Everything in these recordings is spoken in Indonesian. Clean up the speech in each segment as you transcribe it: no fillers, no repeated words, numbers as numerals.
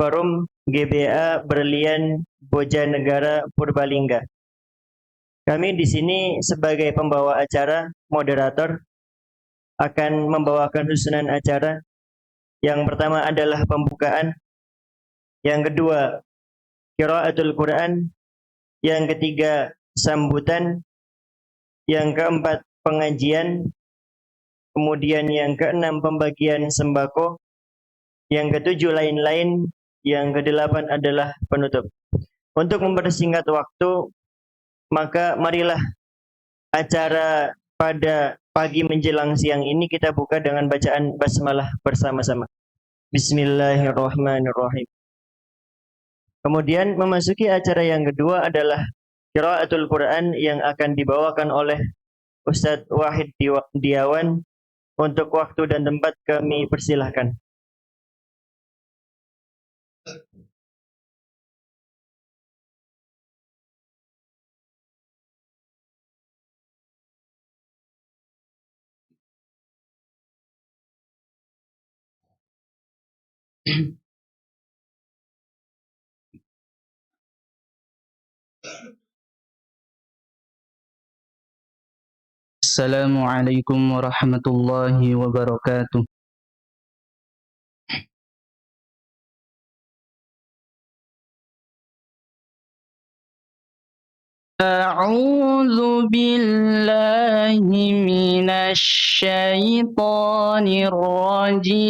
Forum GBA Berlian Bojanegara Purbalingga. Kami di sini sebagai pembawa acara, moderator, akan membawakan susunan acara. Yang pertama adalah pembukaan, yang kedua qiraatul Quran, yang ketiga sambutan, yang keempat pengajian, kemudian yang keenam pembagian sembako, yang ketujuh lain-lain, yang kedelapan adalah penutup. Untuk mempersingkat waktu, maka marilah acara pada pagi menjelang siang ini kita buka dengan bacaan basmalah bersama-sama. Bismillahirrahmanirrahim. Kemudian memasuki acara yang kedua adalah qiraatul Quran yang akan dibawakan oleh Ustadz Wahid Diawan. Untuk waktu dan tempat kami persilahkan. Assalamualaikum warahmatullahi wabarakatuh. A'udzu billahi minasy syaithanir rajim.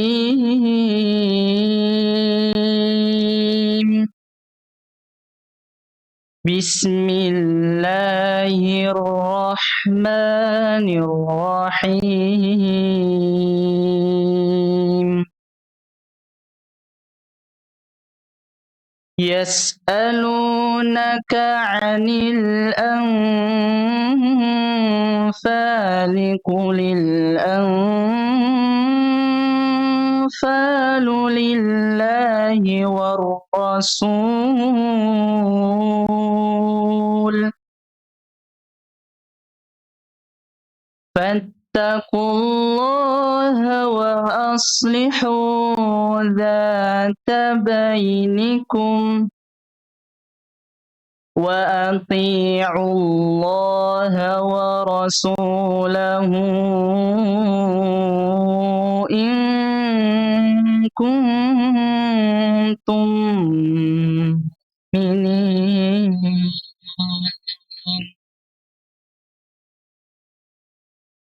Bismillahirrahmanirrahim. Yas'alunaka 'anil anfali qulil anfalu lillahi war rasul. Fattaqullaha wa aslihu dhata bainikum wa ati'ullaha wa rasulahu in kuntum mu'minin.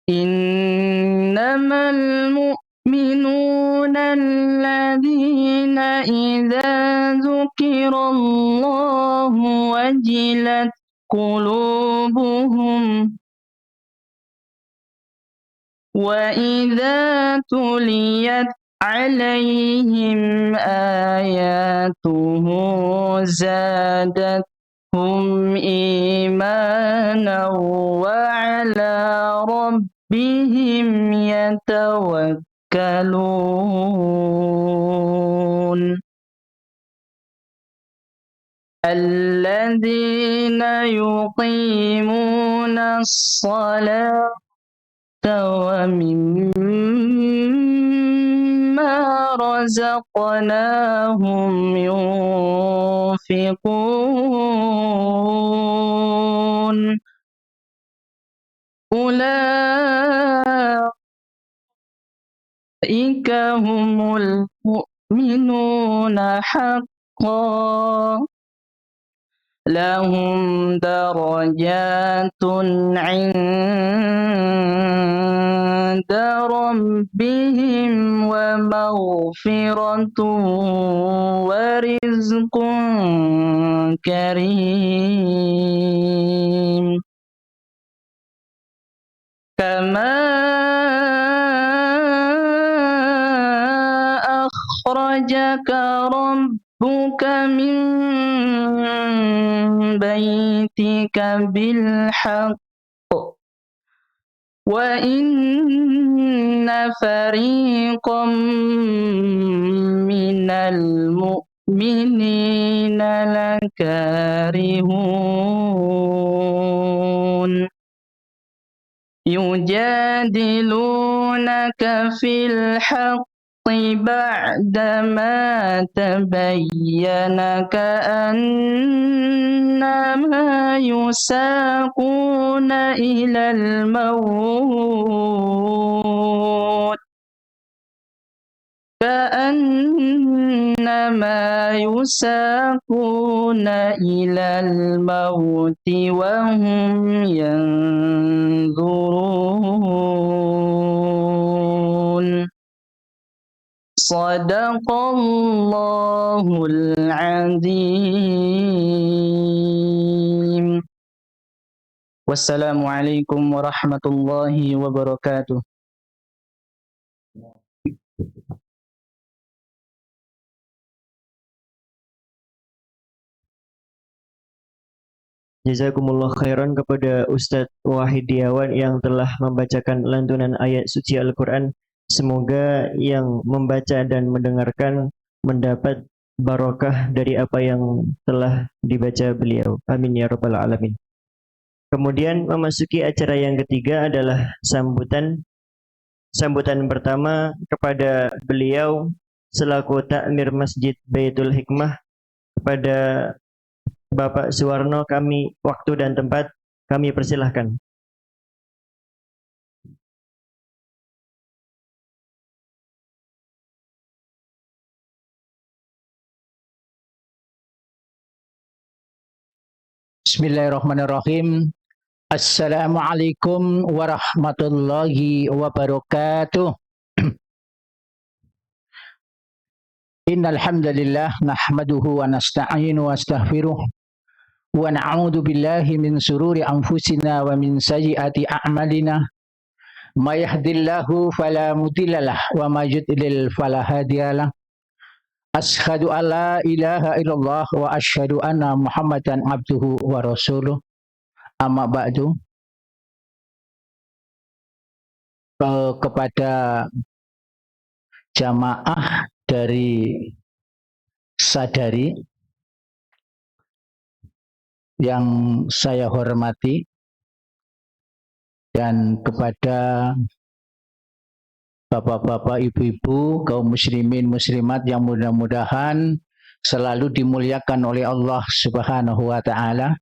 Innamal mu'minuna alladhina idza dzukirallahu wajilat qulubuhum wa idza tuliyat alaihim ayatuhu zadatuhum imanan wa ala rabbihim yatawakkalun. Alladzina yuqimuna as-salata wa mimma razaqnahum yunfiqun. Ulaika humul mu'minuna haqqan. Lahum darajatun 'inda rabbihim wa maghfiratun wa rizqun karim. Kama akhrajaka rabbuka min baitika bil haqq wa inna fariqam minal mu'minina lakarihun. Yujadilunaka fil haqq بعدما تبين كأنما يساقون إلى الموت وهم ينظرون. Sadaqallahul azim. Wassalamualaikum warahmatullahi wabarakatuh. Jazakumullah khairan kepada Ustadz Wahidiawan yang telah membacakan lantunan ayat suci Al-Quran. Semoga yang membaca dan mendengarkan mendapat barokah dari apa yang telah dibaca beliau. Amin ya rabbal alamin. Kemudian memasuki acara yang ketiga adalah sambutan. Sambutan pertama kepada beliau selaku takmir Masjid Baitul Hikmah. Kepada Bapak Suwarno, kami waktu dan tempat kami persilahkan. Bismillahirrahmanirrahim. Assalamualaikum warahmatullahi wabarakatuh. Innal hamdalillah nahmaduhu wa nasta'inu wa nastaghfiruh wa na'udzu billahi min shururi anfusina wa min sayyiati a'malina. May yahdihillahu fala mudhillalah wa may yudlil fala hadiyalah. Asyhadu an la ilaha illallah wa asyhadu anna Muhammadan abduhu wa rasuluh. Amma ba'du. Kepada jamaah dari Sadari yang saya hormati, dan kepada bapak-bapak, ibu-ibu, kaum muslimin muslimat yang mudah-mudahan selalu dimuliakan oleh Allah Subhanahu wa taala.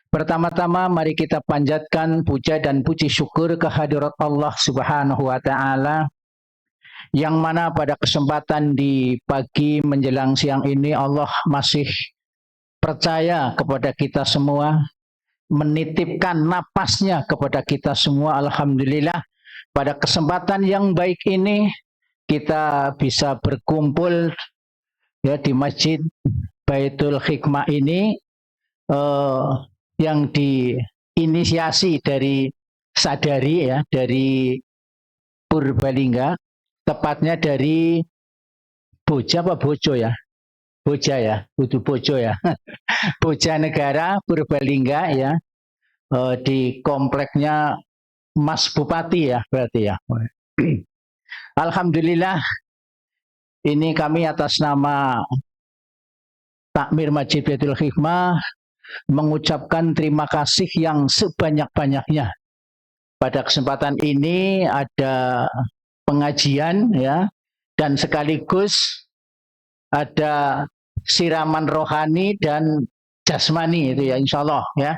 Pertama-tama mari kita panjatkan puja dan puji syukur kehadirat Allah Subhanahu wa taala, yang mana pada kesempatan di pagi menjelang siang ini Allah masih percaya kepada kita semua, menitipkan napasnya kepada kita semua. Alhamdulillah, pada kesempatan yang baik ini kita bisa berkumpul ya di Masjid Baitul Hikmah ini, yang diinisiasi dari Sadari ya, dari Purbalingga, tepatnya dari Boja apa Bojo ya? Boja ya, Budu Bojo ya. Bojanegara Purbalingga ya, di kompleknya Mas Bupati ya berarti ya. Alhamdulillah, ini kami atas nama Takmir Masjid Baitul Hikmah mengucapkan terima kasih yang sebanyak-banyaknya. Pada kesempatan ini ada pengajian ya, dan sekaligus ada siraman rohani dan jasmani itu ya, insya Allah ya.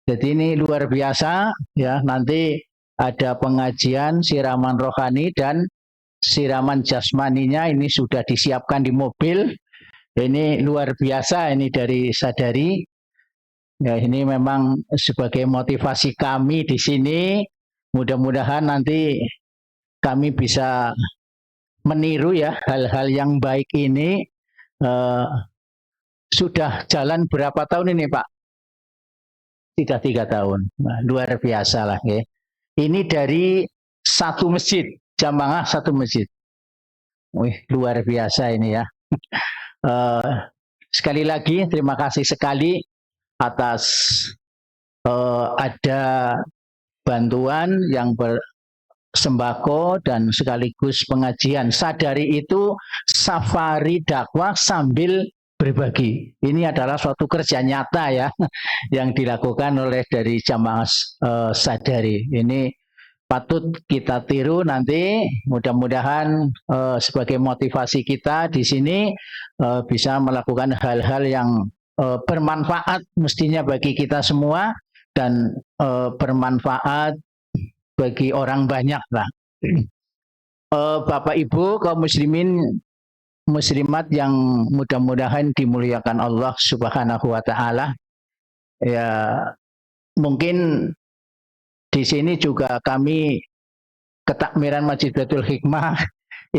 Jadi ini luar biasa ya, nanti ada pengajian, siraman rohani dan siraman jasmaninya ini sudah disiapkan di mobil. Ini luar biasa, ini dari Sadari. Ya, ini memang sebagai motivasi kami di sini. Mudah-mudahan nanti kami bisa meniru ya hal-hal yang baik ini. Sudah jalan berapa tahun ini Pak? Sudah 3 tahun. Nah, luar biasa lah ya. Ini dari satu masjid, jamaah satu masjid. Wih, luar biasa ini ya. Sekali lagi terima kasih sekali atas ada bantuan yang bersembako dan sekaligus pengajian. Sadari itu safari dakwah sambil berbagi. Ini adalah suatu kerja nyata ya yang dilakukan oleh dari jamaah Sadari. Ini patut kita tiru nanti. Mudah-mudahan sebagai motivasi kita di sini bisa melakukan hal-hal yang bermanfaat mestinya bagi kita semua dan bermanfaat bagi orang banyak lah. Bapak Ibu kaum muslimin muslimat yang mudah-mudahan dimuliakan Allah Subhanahu wa taala. Ya, mungkin di sini juga kami ketakmiran Masjid Baitul Hikmah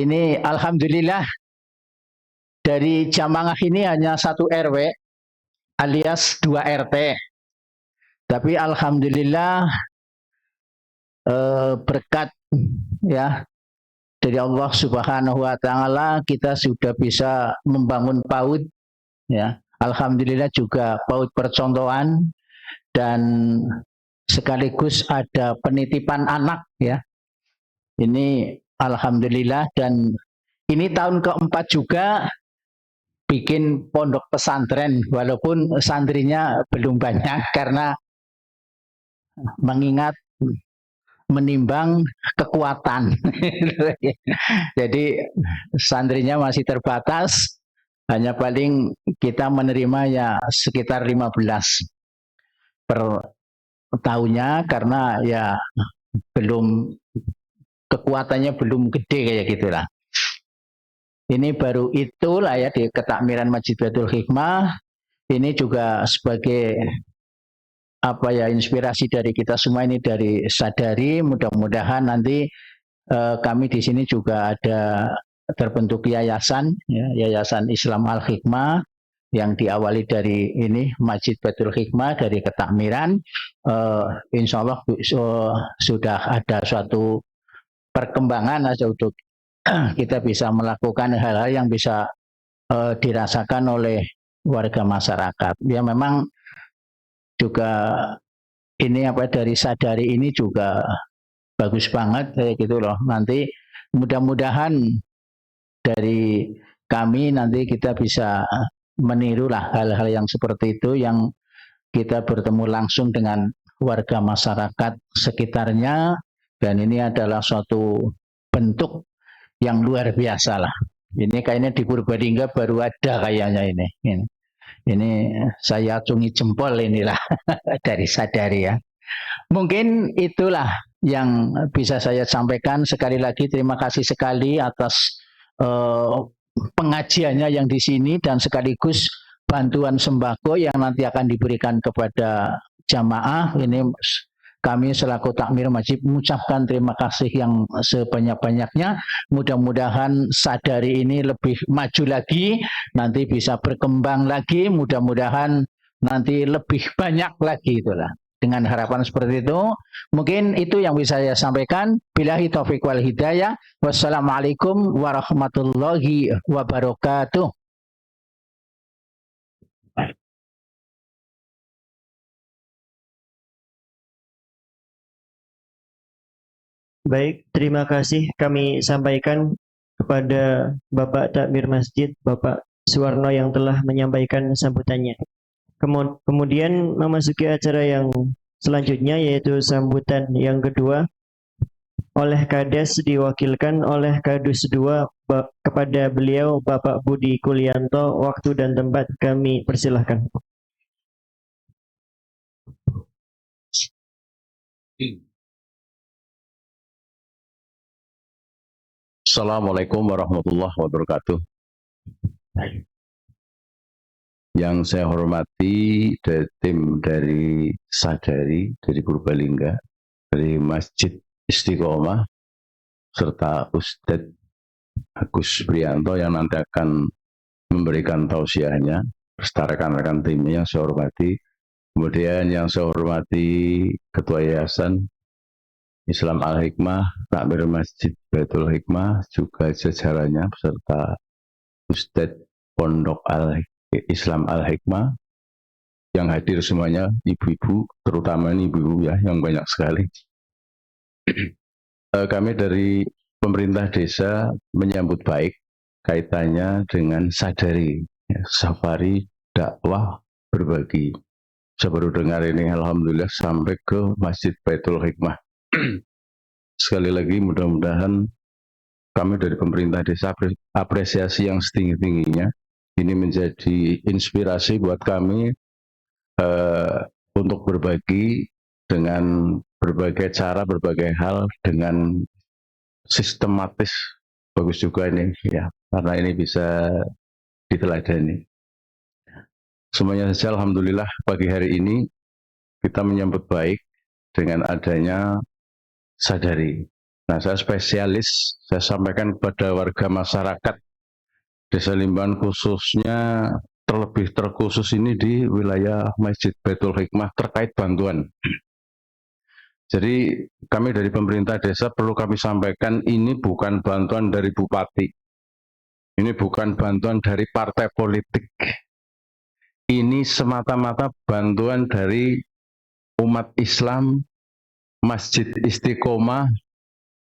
ini alhamdulillah dari jamaah ini hanya 1 RW alias 2 RT. Tapi alhamdulillah berkat ya dari Allah Subhanahu wa taala kita sudah bisa membangun PAUD ya. Alhamdulillah juga PAUD percontohan dan sekaligus ada penitipan anak ya. Ini alhamdulillah dan ini tahun keempat juga bikin pondok pesantren walaupun santrinya belum banyak karena mengingat menimbang kekuatan. Jadi santrinya masih terbatas, hanya paling kita menerima ya sekitar 15 per tahunnya karena ya belum kekuatannya belum gede kayak gitulah. Ini baru itulah ya di ketakmiran Masjid Baitul Hikmah. Ini juga sebagai apa ya inspirasi dari kita semua ini dari Sadari. Mudah-mudahan nanti kami di sini juga ada terbentuk yayasan, ya, Yayasan Islam Al Hikmah yang diawali dari ini Masjid Baitul Hikmah dari ketakmiran. Insya Allah sudah ada suatu perkembangan aja untuk kita bisa melakukan hal-hal yang bisa dirasakan oleh warga masyarakat. Ya memang juga ini apa dari Sadari ini juga bagus banget kayak gitu loh. Nanti mudah-mudahan dari kami nanti kita bisa meniru lah hal-hal yang seperti itu yang kita bertemu langsung dengan warga masyarakat sekitarnya dan ini adalah suatu bentuk yang luar biasa lah. Ini kayaknya di Purbalingga baru ada kayaknya ini. Ini saya acungi jempol inilah dari Sadari ya. Mungkin itulah yang bisa saya sampaikan. Sekali lagi terima kasih sekali atas pengajiannya yang di sini dan sekaligus bantuan sembako yang nanti akan diberikan kepada jamaah. Ini kami selaku takmir masjid mengucapkan terima kasih yang sebanyak-banyaknya. Mudah-mudahan Sadari ini lebih maju lagi, nanti bisa berkembang lagi, mudah-mudahan nanti lebih banyak lagi itulah. Dengan harapan seperti itu, mungkin itu yang bisa saya sampaikan. Billahi taufiq wal hidayah. Wassalamualaikum warahmatullahi wabarakatuh. Baik, terima kasih kami sampaikan kepada Bapak Takmir Masjid, Bapak Suwarno yang telah menyampaikan sambutannya. Kemudian memasuki acara yang selanjutnya yaitu sambutan yang kedua oleh Kades diwakilkan oleh Kadus 2 kepada beliau Bapak Budi Kulianto. Waktu dan tempat kami persilahkan. Assalamualaikum warahmatullahi wabarakatuh. Yang saya hormati dari tim dari Sadari, dari Purbalingga, dari Masjid Istiqomah, serta Ustadz Agus Prianto yang nanti akan memberikan tausiahnya, beserta rekan-rekan timnya yang saya hormati. Kemudian yang saya hormati Ketua Yayasan Islam Al-Hikmah, Takmir Masjid Baitul Hikmah, juga jajarannya beserta Ustadz Pondok Islam Al-Hikmah, yang hadir semuanya, ibu-ibu, terutama ibu-ibu ya, yang banyak sekali. Kami dari pemerintah desa menyambut baik kaitannya dengan Sadari, ya, safari dakwah berbagi. Saya baru dengar ini, alhamdulillah sampai ke Masjid Baitul Hikmah. sekali lagi mudah-mudahan kami dari pemerintah desa apresiasi yang setinggi-tingginya. Ini menjadi inspirasi buat kami untuk berbagi dengan berbagai cara, berbagai hal dengan sistematis. Bagus juga ini ya, karena ini bisa diteladani. Semuanya saja alhamdulillah pagi hari ini kita menyambut baik dengan adanya sadari. Nah, saya spesialis, saya sampaikan kepada warga masyarakat Desa Limbangan khususnya terlebih terkhusus ini di wilayah Masjid Baitul Hikmah terkait bantuan. Jadi kami dari pemerintah desa perlu kami sampaikan ini bukan bantuan dari bupati. Ini bukan bantuan dari partai politik. Ini semata-mata bantuan dari umat Islam, Masjid Istiqomah,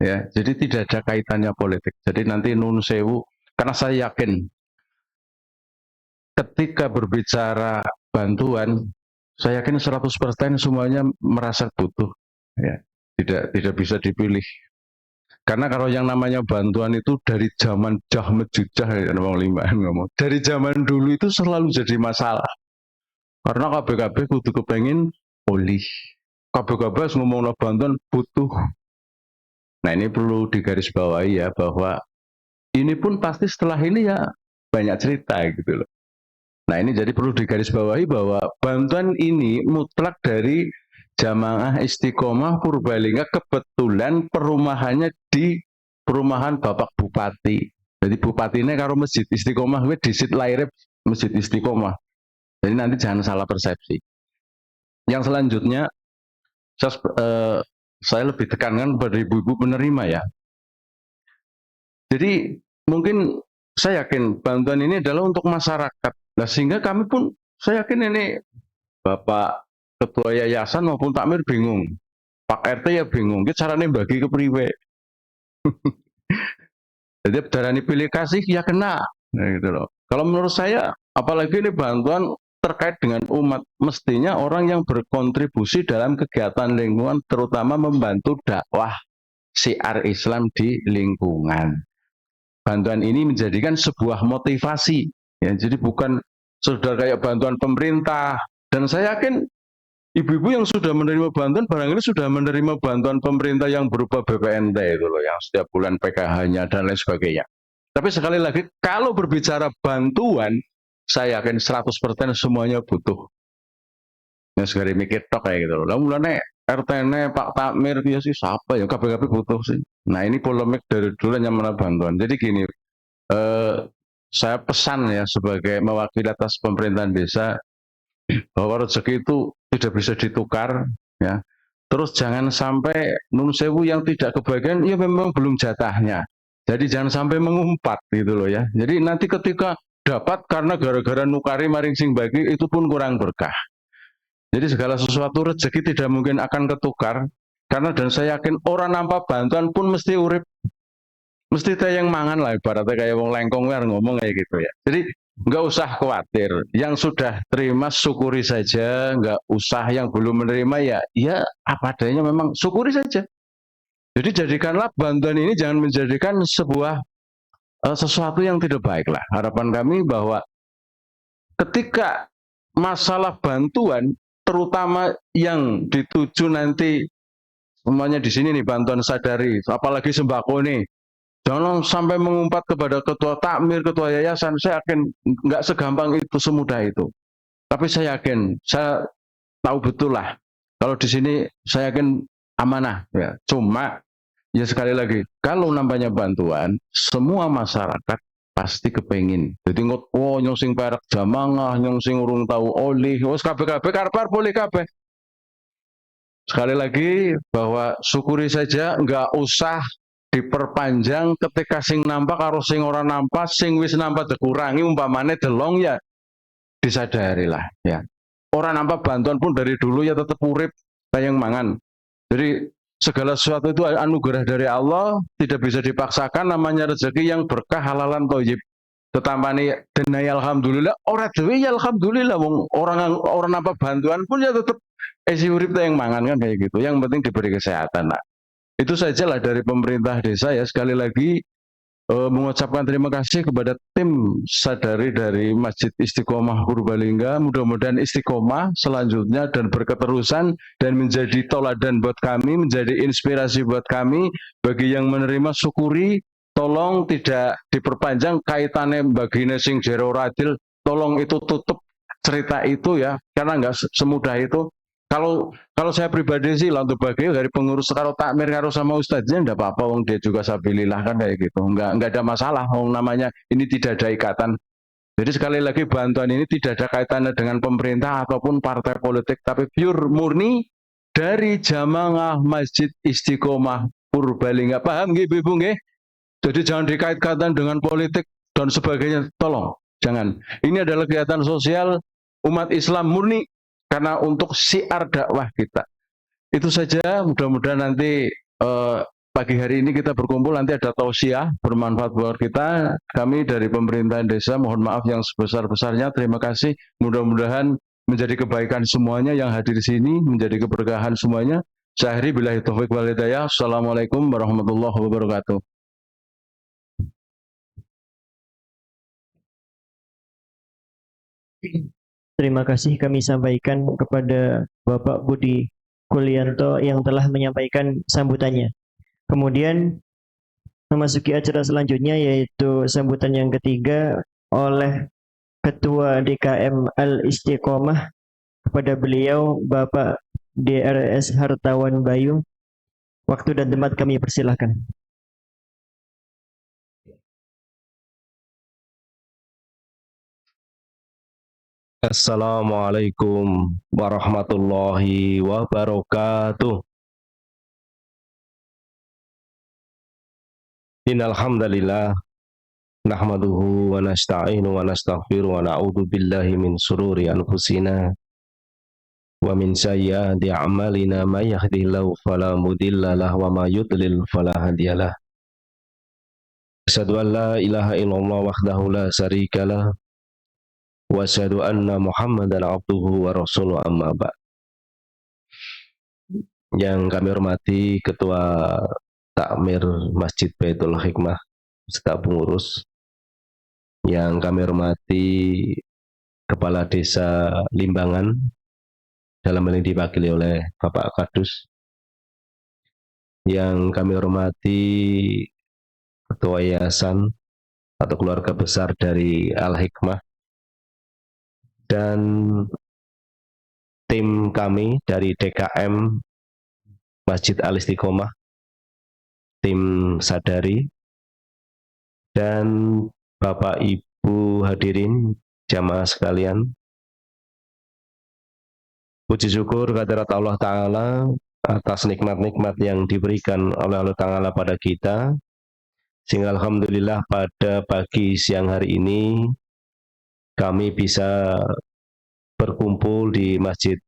ya. Jadi tidak ada kaitannya politik. Jadi nanti nun sewu, karena saya yakin ketika berbicara bantuan, saya yakin 100% semuanya merasa butuh, ya. Tidak bisa dipilih. Karena kalau yang namanya bantuan itu dari zaman Jahmet Jujah, ya, ngomong. Dari zaman dulu itu selalu jadi masalah. Karena KBKB kudu kepengen olih. KBKB ngomong bantuan butuh. Nah, ini perlu digarisbawahi ya, bahwa ini pun pasti setelah ini ya banyak cerita gitu loh. Nah, ini jadi perlu digarisbawahi bahwa bantuan ini mutlak dari Jamaah Istiqomah Purbalingga, kebetulan perumahannya di perumahan Bapak Bupati. Jadi bupatinya karo Masjid Istiqomah gue disit lahirnya Masjid Istiqomah. Jadi nanti jangan salah persepsi. Yang selanjutnya saya lebih tekankan kepada ibu-ibu penerima ya. Jadi mungkin saya yakin bantuan ini adalah untuk masyarakat. Nah, sehingga kami pun saya yakin ini Bapak Ketua Yayasan maupun takmir bingung. Pak RT ya bingung. Kita caranya bagi ke priwe. Jadi darani pilih kasih ya kena. Nah, gitu loh. Kalau menurut saya, apalagi ini bantuan terkait dengan umat, mestinya orang yang berkontribusi dalam kegiatan lingkungan, terutama membantu dakwah syiar Islam di lingkungan. Bantuan ini menjadikan sebuah motivasi, ya. Jadi bukan sudah kayak bantuan pemerintah. Dan saya yakin ibu-ibu yang sudah menerima bantuan, barangkali sudah menerima bantuan pemerintah yang berupa BPNT itu loh, yang setiap bulan PKH-nya dan lain sebagainya. Tapi sekali lagi, kalau berbicara bantuan, saya yakin 100% semuanya butuh. Ya segera mikir tok kayak gitu loh. Lah mulane RT-ne Pak Takmir dia sih siapa ya, KBKB butuh sih. Nah, ini polemik dari dulu yang mana bantuan. Jadi gini, saya pesan ya sebagai mewakili atas pemerintahan desa, bahwa rezeki itu tidak bisa ditukar, ya. Terus jangan sampai nun sewu yang tidak kebagian, ya memang belum jatahnya. Jadi jangan sampai mengumpat gitu loh ya. Jadi nanti ketika dapat karena gara-gara nukari maring sing bagi, itu pun kurang berkah. Jadi segala sesuatu rezeki tidak mungkin akan ketukar, karena dan saya yakin orang nampak bantuan pun mesti urip, mesti tayang mangan lah, ibaratnya kayak wong lengkong ngomong kayak gitu ya. Jadi nggak usah khawatir, yang sudah terima syukuri saja, nggak usah yang belum menerima ya apa adanya, memang syukuri saja. Jadi jadikanlah bantuan ini jangan menjadikan sebuah sesuatu yang tidak baik lah. Harapan kami bahwa ketika masalah bantuan, terutama yang dituju nanti, semuanya di sini nih bantuan sadari, apalagi sembako nih, jangan sampai mengumpat kepada ketua takmir, ketua yayasan. Saya yakin nggak segampang itu, semudah itu. Tapi saya yakin, saya tahu betul lah. Kalau di sini saya yakin amanah. Ya. Cuma ya sekali lagi, kalau namanya bantuan, semua masyarakat pasti kepengin. Jadi ngot, oh nyong sing perak jamangah, nyong sing urung tahu olih, wes kabeh karpar boleh kabeh. Sekali lagi bahwa syukuri saja, nggak usah diperpanjang ketika sing nampak karo sing ora nampak, sing wis nampak dikurangi umpamane delong ya disadarilah ya. Orang nampak bantuan pun dari dulu ya tetap urip tayang mangan. Jadi segala sesuatu itu anugerah dari Allah, tidak bisa dipaksakan, namanya rezeki yang berkah halalan thayyib. Tetampani denai alhamdulillah, ora dhewe ya alhamdulillah, wong orang nampak bantuan pun ya tetap isi urip tayang mangan kan kayak gitu. Yang penting diberi kesehatan lah. Itu sajalah dari pemerintah desa ya. Sekali lagi mengucapkan terima kasih kepada tim Sadari dari Masjid Istiqomah Purbalingga. Mudah-mudahan istiqomah selanjutnya dan berketerusan dan menjadi toladan buat kami, menjadi inspirasi buat kami. Bagi yang menerima syukuri, tolong tidak diperpanjang kaitannya baginya sing jero radil, tolong itu tutup cerita itu ya, karena nggak semudah itu. Kalau saya pribadi sih lah untuk bagi dari pengurus karo takmir karo sama ustadznya enggak apa-apa, wong dia juga sabilillah kan kayak gitu, enggak ada masalah, wong namanya ini tidak ada ikatan. Jadi sekali lagi bantuan ini tidak ada kaitannya dengan pemerintah ataupun partai politik, tapi pure murni dari jamaah Masjid Istiqomah Purbalingga. Paham nggih Ibu nggih? Jadi jangan dikait-kaitkan dengan politik dan sebagainya, tolong jangan. Ini adalah kegiatan sosial umat Islam murni karena untuk syiar dakwah kita. Itu saja, mudah-mudahan nanti pagi hari ini kita berkumpul, nanti ada tausiah bermanfaat buat kita. Kami dari pemerintahan desa mohon maaf yang sebesar-besarnya, terima kasih. Mudah-mudahan menjadi kebaikan semuanya yang hadir di sini, menjadi keberkahan semuanya. Saya akhiri billahi taufik wal hidayah. Assalamualaikum warahmatullahi wabarakatuh. Terima kasih kami sampaikan kepada Bapak Budi Kulyanto yang telah menyampaikan sambutannya. Kemudian memasuki acara selanjutnya yaitu sambutan yang ketiga oleh Ketua DKM Al-Istiqomah. Kepada beliau Bapak DRS Hartawan Bayu. Waktu dan tempat kami persilahkan. Assalamualaikum warahmatullahi wabarakatuh. Innal hamdalillah nahmaduhu wa nasta'inu wa nastaghfiru wa na'udzu billahi min shururi anfusina wa min sayyiati a'malina may yahdihillahu fala mudhillalah wa may yudlil fala hadiyalah. Asyhadu an la ilaha illallah wahdahu la syarikalah wa asyhadu anna Muhammadan abduhu wa rasuluhu amma ba'd. Yang kami hormati Ketua Takmir Masjid Baitul Hikmah beserta pengurus, yang kami hormati Kepala Desa Limbangan dalam hal ini diwakili oleh Bapak Kadus, yang kami hormati Ketua Yayasan atau keluarga besar dari Al-Hikmah, dan tim kami dari DKM Masjid Al-Istiqomah, tim Sadari, dan Bapak Ibu hadirin jamaah sekalian. Puji syukur kehadirat Allah Ta'ala atas nikmat-nikmat yang diberikan oleh Allah Ta'ala pada kita, sehingga alhamdulillah pada pagi siang hari ini kami bisa berkumpul di Masjid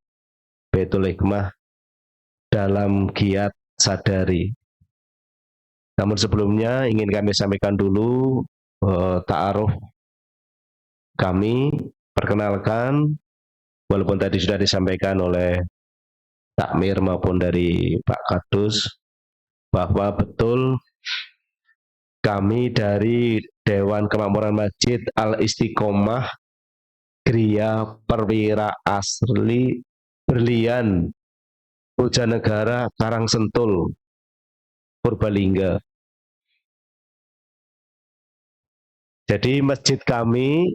Baitul Hikmah dalam giat Sadari. Namun sebelumnya ingin kami sampaikan dulu ta'aruf kami, perkenalkan, walaupun tadi sudah disampaikan oleh Takmir maupun dari Pak Kadus, bahwa betul kami dari Dewan Kemakmuran Masjid Al-Istiqomah Gria Perwira Asri Berlian Bojanegara Karangsentul Purbalingga. Jadi masjid kami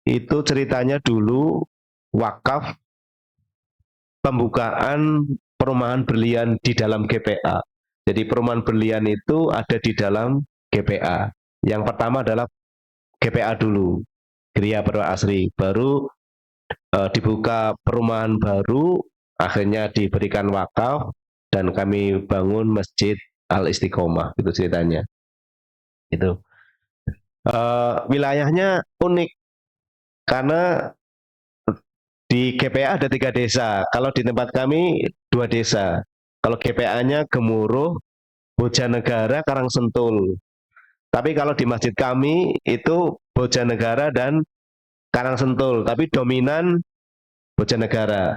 itu ceritanya dulu wakaf pembukaan perumahan berlian di dalam GPA. Jadi perumahan berlian itu ada di dalam GPA. Yang pertama adalah GPA dulu, Gria Perwira Asri, baru dibuka perumahan baru, akhirnya diberikan wakaf dan kami bangun Masjid Al-Istiqomah, itu ceritanya. Itu wilayahnya unik karena di GPA ada 3 desa, kalau di tempat kami 2 desa. Kalau GPA-nya Gemuruh, Bojanegara, Karangsentul. Tapi kalau di masjid kami itu Bojanegara dan Karangsentul, tapi dominan Bojanegara.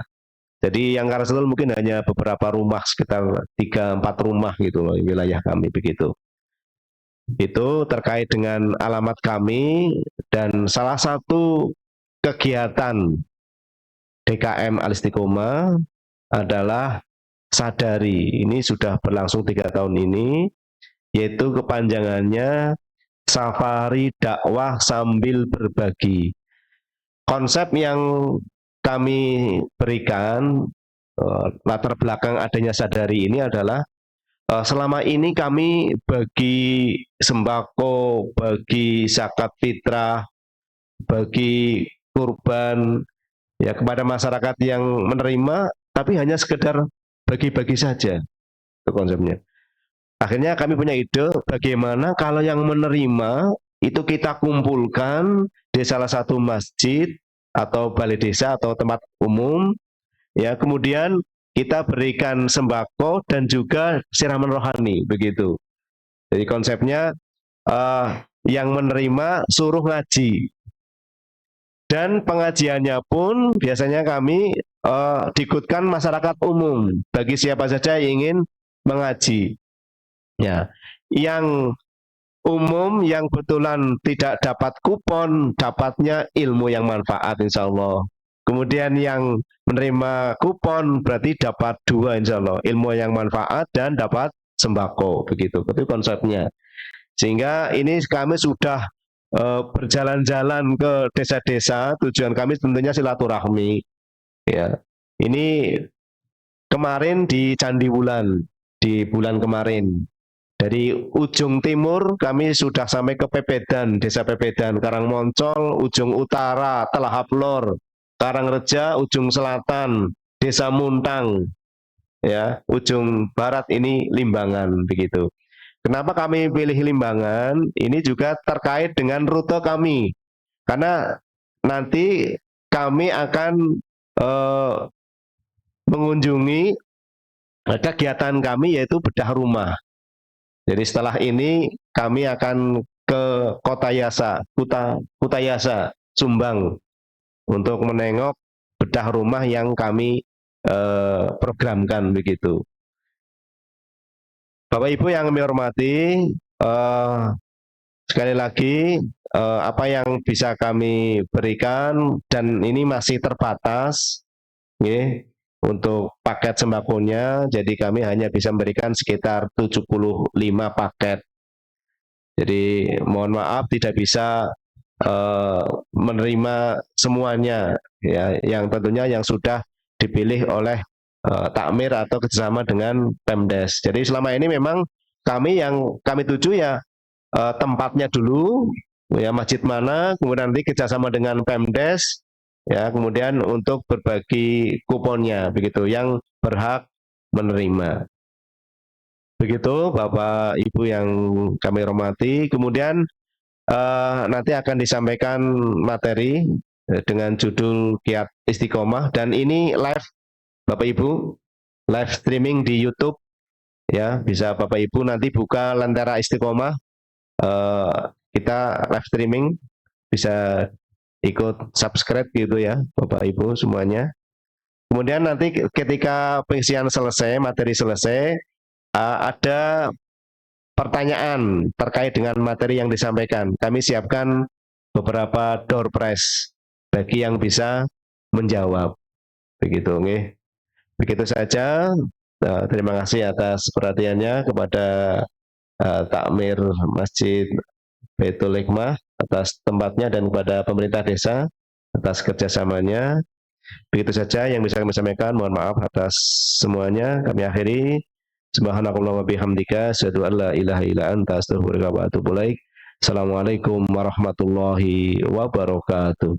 Jadi yang Karasetul mungkin hanya beberapa rumah, sekitar 3-4 rumah gitu loh, wilayah kami begitu. Itu terkait dengan alamat kami, dan salah satu kegiatan DKM Al-Istiqomah adalah Sadari. Ini sudah berlangsung 3 tahun ini, yaitu kepanjangannya Safari Dakwah Sambil Berbagi. Konsep yang kami berikan, latar belakang adanya Sadari ini adalah selama ini kami bagi sembako, bagi zakat fitrah, bagi kurban ya kepada masyarakat yang menerima, tapi hanya sekedar bagi-bagi saja. Itu konsepnya. Akhirnya kami punya ide bagaimana kalau yang menerima itu kita kumpulkan di salah satu masjid atau balai desa atau tempat umum, ya kemudian kita berikan sembako dan juga siraman rohani begitu. Jadi konsepnya yang menerima suruh ngaji, dan pengajiannya pun biasanya kami diikutkan masyarakat umum bagi siapa saja yang ingin mengaji. Ya, yang umum yang betulan tidak dapat kupon, dapatnya ilmu yang manfaat insya Allah. Kemudian yang menerima kupon berarti dapat 2 insya Allah, ilmu yang manfaat dan dapat sembako begitu. Itu konsepnya. Sehingga ini kami sudah berjalan-jalan ke desa-desa. Tujuan kami tentunya silaturahmi. Ya, ini kemarin di Candi Wulan, di bulan kemarin. Dari ujung timur kami sudah sampai ke Pepedan, Desa Pepedan, Karangmoncol, ujung utara Telahap Lor, Karangreja, ujung selatan Desa Muntang, ya, ujung barat ini Limbangan begitu. Kenapa kami pilih Limbangan? Ini juga terkait dengan rute kami, karena nanti kami akan mengunjungi kegiatan kami yaitu bedah rumah. Jadi setelah ini kami akan ke Kutayasa, Sumbang, untuk menengok bedah rumah yang kami programkan begitu. Bapak Ibu yang kami hormati, sekali lagi apa yang bisa kami berikan, dan ini masih terbatas, untuk paket sembakonya, jadi kami hanya bisa memberikan sekitar 75 paket. Jadi mohon maaf tidak bisa menerima semuanya, ya, yang tentunya yang sudah dipilih oleh takmir atau kerjasama dengan Pemdes. Jadi selama ini memang kami yang kami tuju ya tempatnya dulu, ya masjid mana, kemudian nanti kerjasama dengan Pemdes, ya kemudian untuk berbagi kuponnya begitu yang berhak menerima. Begitu Bapak Ibu yang kami hormati. Kemudian nanti akan disampaikan materi dengan judul Kiat Istiqomah, dan ini live Bapak Ibu, live streaming di YouTube, ya bisa Bapak Ibu nanti buka Lentera Istiqomah, kita live streaming, bisa ikut subscribe gitu ya Bapak Ibu semuanya. Kemudian nanti ketika pengisian selesai, materi selesai, ada pertanyaan terkait dengan materi yang disampaikan. Kami siapkan beberapa door prize bagi yang bisa menjawab. Begitu, nggih. Begitu saja. Terima kasih atas perhatiannya kepada takmir Masjid Baitul Hikmah atas tempatnya, dan kepada pemerintah desa atas kerjasamanya. Begitu saja yang bisa kami sampaikan. Mohon maaf atas semuanya. Kami akhiri. Subhanakallah wa bihamdika, asyhadu an la ilaha illa anta, astaghfiruka wa atubu ilaik. Assalamualaikum warahmatullahi wabarakatuh.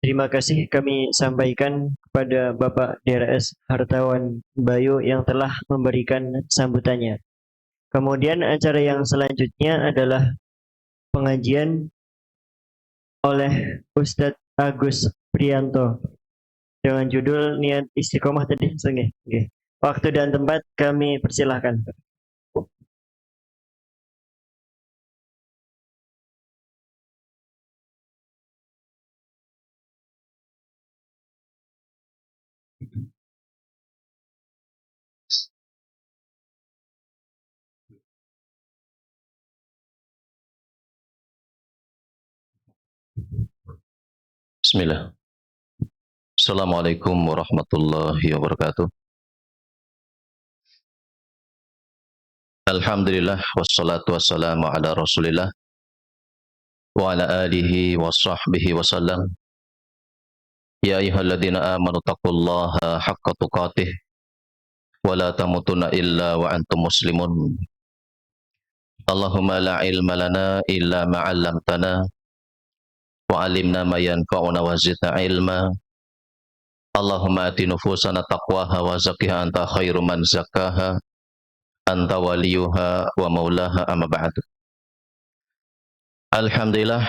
Terima kasih kami sampaikan kepada Bapak DRS Hartawan Bayu yang telah memberikan sambutannya. Kemudian acara yang selanjutnya adalah pengajian oleh Ustadz Agus Prianto dengan judul Niat Istiqomah tadi. Waktu dan tempat kami persilahkan. Bismillah. Assalamualaikum warahmatullahi wabarakatuh. Alhamdulillah wassalatu wassalamu ala Rasulillah wa ala alihi wa sahbihi wasallam. Ya ayyuhalladzina amanu taqullaha haqqa tuqatih wa la tamutunna illa wa antum muslimun. Allahumma la ilma lana illa ma 'allamtana wa 'allimna ma yanfa'una wa zidna ilma. Allahumma ati nufusana taqwaha wa zakkiha anta khairu man zakkaha anta waliyuha wa maulaha amma ba'du. Alhamdulillah,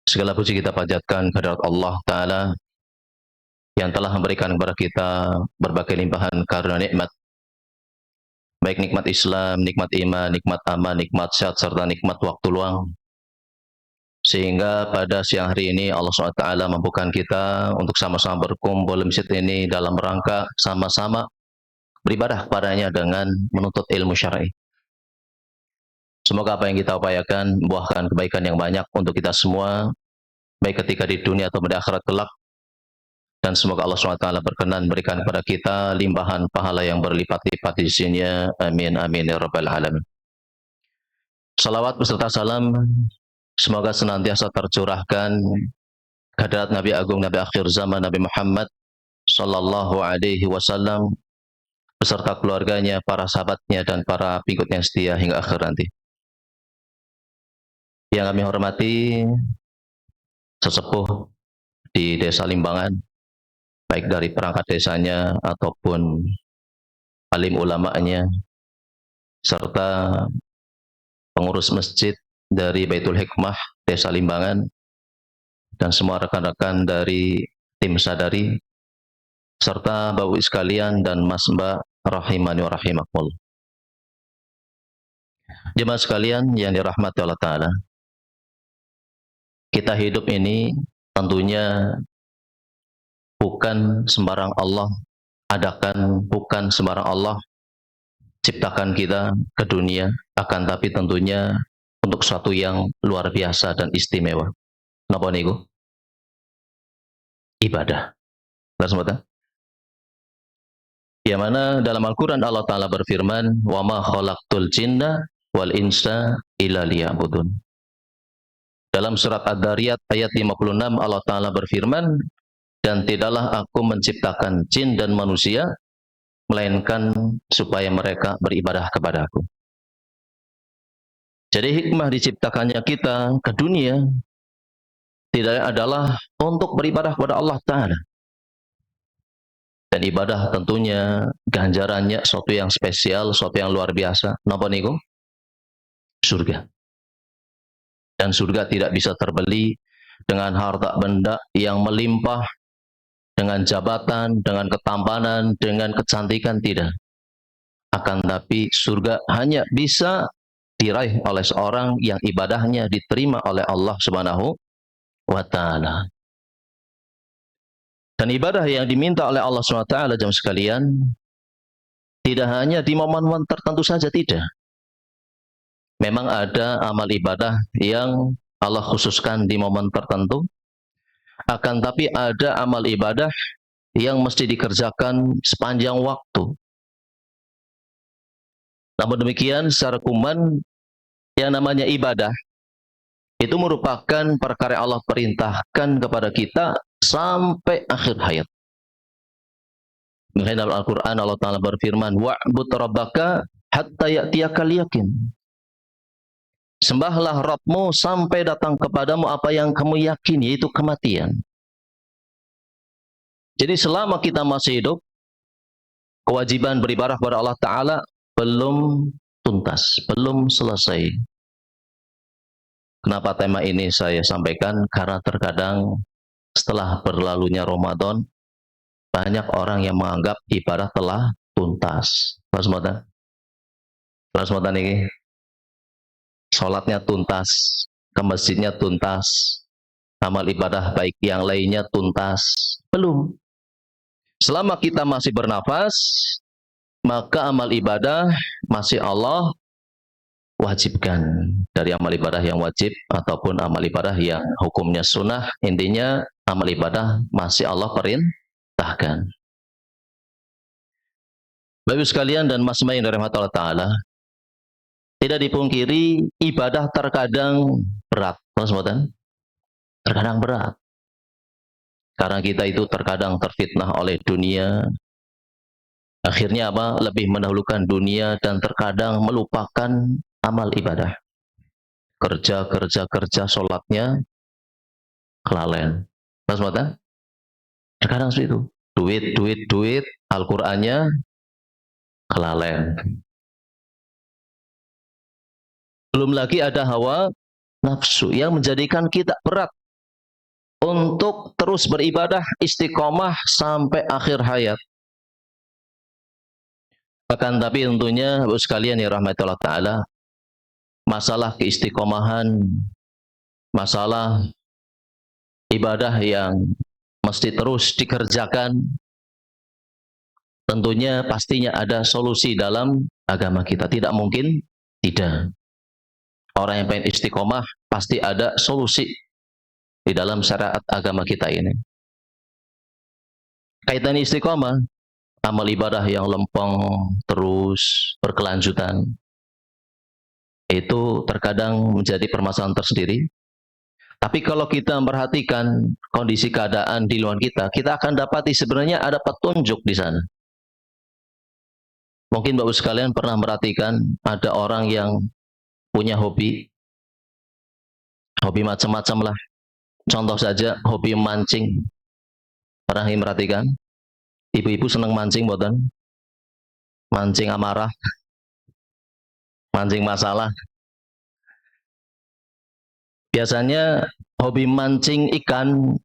segala puji kita panjatkan kehadirat Allah Ta'ala yang telah memberikan kepada kita berbagai limpahan karunia nikmat, baik nikmat Islam, nikmat iman, nikmat aman, nikmat sehat, serta nikmat waktu luang. Sehingga pada siang hari ini Allah SWT mampukan kita untuk sama-sama berkumpul di masjid ini dalam rangka sama-sama beribadah kepadanya dengan menuntut ilmu syar'i. Semoga apa yang kita upayakan membuahkan kebaikan yang banyak untuk kita semua, baik ketika di dunia atau di akhirat kelak. Dan semoga Allah SWT berkenan berikan kepada kita limpahan pahala yang berlipat-lipat di sisinya. Amin, amin, ya rabbal alamin. Salawat beserta salam semoga senantiasa tercurahkan kehadirat Nabi Agung, Nabi akhir zaman, Nabi Muhammad sallallahu alaihi wasallam beserta keluarganya, para sahabatnya, dan para pengikutnya setia hingga akhir nanti. Yang kami hormati sesepuh di Desa Limbangan, baik dari perangkat desanya ataupun alim ulamanya, serta pengurus masjid dari Baitul Hikmah Desa Limbangan, dan semua rekan-rekan dari tim Sadari, serta Bapak Ibu sekalian dan Mas Mbak rahimani wa rahimakumullah. Jemaah sekalian yang dirahmati Allah Ta'ala, kita hidup ini tentunya bukan sembarang Allah adakan, bukan sembarang Allah ciptakan kita ke dunia, akan tapi tentunya untuk sesuatu yang luar biasa dan istimewa. Napa niku? Ibadah. Benar. Yang mana dalam Al-Quran Allah Ta'ala berfirman, wa ma khalaqtul jinna wal insa illa liya'budun. Dalam surat Ad-Dariyat ayat 56 Allah Ta'ala berfirman, dan tidaklah aku menciptakan jin dan manusia melainkan supaya mereka beribadah kepada aku. Jadi hikmah diciptakannya kita ke dunia tidak adalah untuk beribadah kepada Allah Ta'ala. Dan ibadah tentunya ganjarannya sesuatu yang spesial, sesuatu yang luar biasa. Napa niku? Surga. Dan surga tidak bisa terbeli dengan harta benda yang melimpah, dengan jabatan, dengan ketampanan, dengan kecantikan, tidak. Akan tapi surga hanya bisa diraih oleh seorang yang ibadahnya diterima oleh Allah Subhanahu wa Ta'ala. Dan ibadah yang diminta oleh Allah Subhanahu wa Ta'ala, jemaah sekalian, tidak hanya di momen-momen tertentu saja, tidak. Memang ada amal ibadah yang Allah khususkan di momen tertentu, akan tapi ada amal ibadah yang mesti dikerjakan sepanjang waktu. Namun demikian, secara kuman, yang namanya ibadah itu merupakan perkara yang Allah perintahkan kepada kita sampai akhir hayat. Makanya dalam Al-Quran Allah Ta'ala berfirman, wa'bud rabbaka hatta ya'tiyakal yakin. Sembahlah Rabbmu sampai datang kepadamu apa yang kamu yakin, yaitu kematian. Jadi selama kita masih hidup, kewajiban beribadah kepada Allah Ta'ala belum tuntas, belum selesai. Kenapa tema ini saya sampaikan? Karena terkadang setelah berlalunya Ramadan, banyak orang yang menganggap ibadah telah tuntas. Rasmatan ini, sholatnya tuntas, ke masjidnya tuntas, amal ibadah baik yang lainnya tuntas. Belum. Selama kita masih bernafas, maka amal ibadah masih Allah diwajibkan, dari amal ibadah yang wajib ataupun amal ibadah yang hukumnya sunnah. Intinya amal ibadah masih Allah perintahkan. Bapak Ibu sekalian dan Mas May dari Allah Ta'ala, tidak dipungkiri ibadah terkadang berat. Terkadang berat. Karena kita itu terkadang terfitnah oleh dunia. Akhirnya apa? Lebih mendahulukan dunia dan terkadang melupakan amal ibadah. Kerja, sholatnya kelalen. Terkadang seperti itu. Duit, Al-Qur'annya kelalen. Belum lagi ada hawa nafsu yang menjadikan kita berat untuk terus beribadah istiqomah sampai akhir hayat. Akan tapi tentunya Bapak sekalian ya rahmatullah ta'ala, masalah keistiqomahan, masalah ibadah yang mesti terus dikerjakan, tentunya pastinya ada solusi dalam agama kita. Tidak mungkin tidak. Orang yang pengen istiqomah pasti ada solusi di dalam syariat agama kita ini. Kaitan istiqomah, amal ibadah yang lempeng terus berkelanjutan, itu terkadang menjadi permasalahan tersendiri. Tapi kalau kita memperhatikan kondisi keadaan di luar kita, kita akan dapati sebenarnya ada petunjuk di sana. Mungkin Bapak sekalian pernah memperhatikan ada orang yang punya hobi macam-macam lah. Contoh saja hobi mancing. Pernah memperhatikan? Ibu-ibu senang mancing, bukan? Mancing amarah, mancing masalah. Biasanya hobi mancing ikan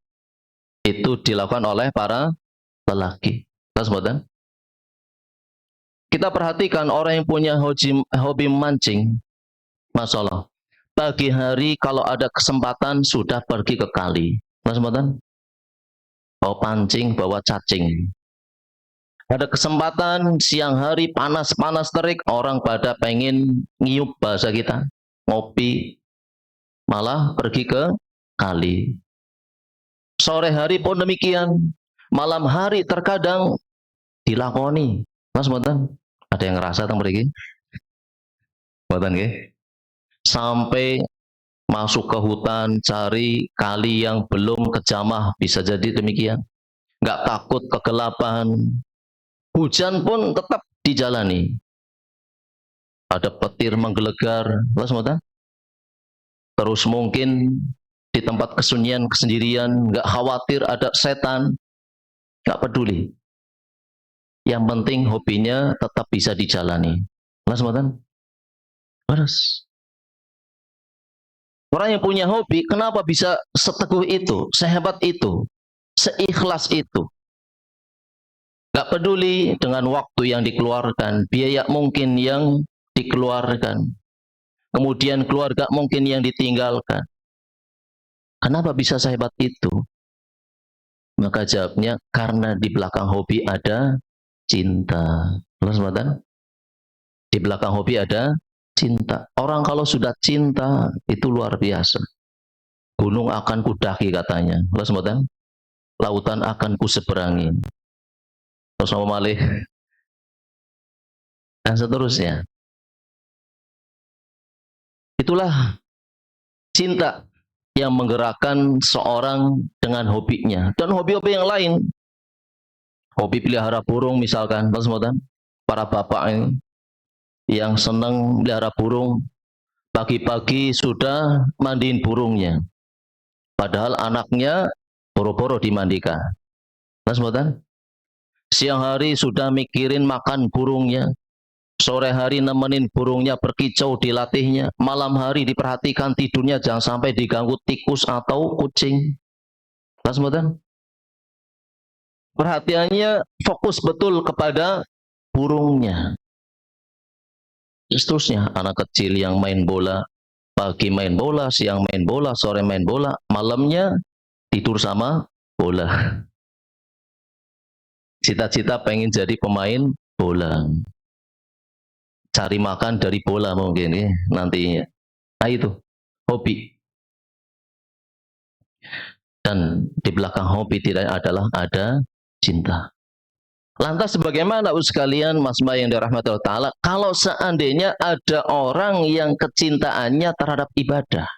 itu dilakukan oleh para lelaki. Bukan? Kita perhatikan orang yang punya hobi mancing, Masya Allah, pagi hari kalau ada kesempatan sudah pergi ke kali. Bukan? Bawa pancing, bawa cacing. Ada kesempatan siang hari panas-panas terik, orang pada pengen ngiup bahasa kita, ngopi, malah pergi ke kali. Sore hari pun demikian, malam hari terkadang dilakoni. Mas Boten, ada yang ngerasa tentang begini? Boten nggih? Sampai masuk ke hutan cari kali yang belum kejamah, bisa jadi demikian. Nggak takut kegelapan. Hujan pun tetap dijalani. Ada petir menggelegar, terus mungkin di tempat kesunyian, kesendirian, nggak khawatir ada setan, nggak peduli. Yang penting hobinya tetap bisa dijalani. Harus. Orang yang punya hobi, kenapa bisa seteguh itu, sehebat itu, seikhlas itu? Gak peduli dengan waktu yang dikeluarkan, biaya mungkin yang dikeluarkan, kemudian keluarga mungkin yang ditinggalkan. Kenapa bisa sehebat itu? Maka jawabnya, karena di belakang hobi ada cinta. Di belakang hobi ada cinta. Orang kalau sudah cinta, itu luar biasa. Gunung akan kudaki katanya. Lautan akan kuseberangi. Terus sama malih dan seterusnya. Itulah cinta yang menggerakkan seorang dengan hobinya dan hobi-hobi yang lain. Hobi pelihara burung misalkan, para bapak ini yang senang pelihara burung, pagi-pagi sudah mandiin burungnya, padahal anaknya boro-boro dimandikan. Siang hari sudah mikirin makan burungnya, sore hari nemenin burungnya berkicau dilatihnya, malam hari diperhatikan tidurnya jangan sampai diganggu tikus atau kucing. Perhatiannya fokus betul kepada burungnya. Seterusnya, anak kecil yang main bola, pagi main bola, siang main bola, sore main bola, malamnya tidur sama bola. Cita-cita pengen jadi pemain bola. cari makan dari bola mungkin ya nantinya. Nah itu hobi. Dan di belakang hobi tidak adalah ada cinta. Lantas bagaimana sekalian Mas Mbak yang dirahmati Allah Ta'ala kalau seandainya ada orang yang kecintaannya terhadap ibadah?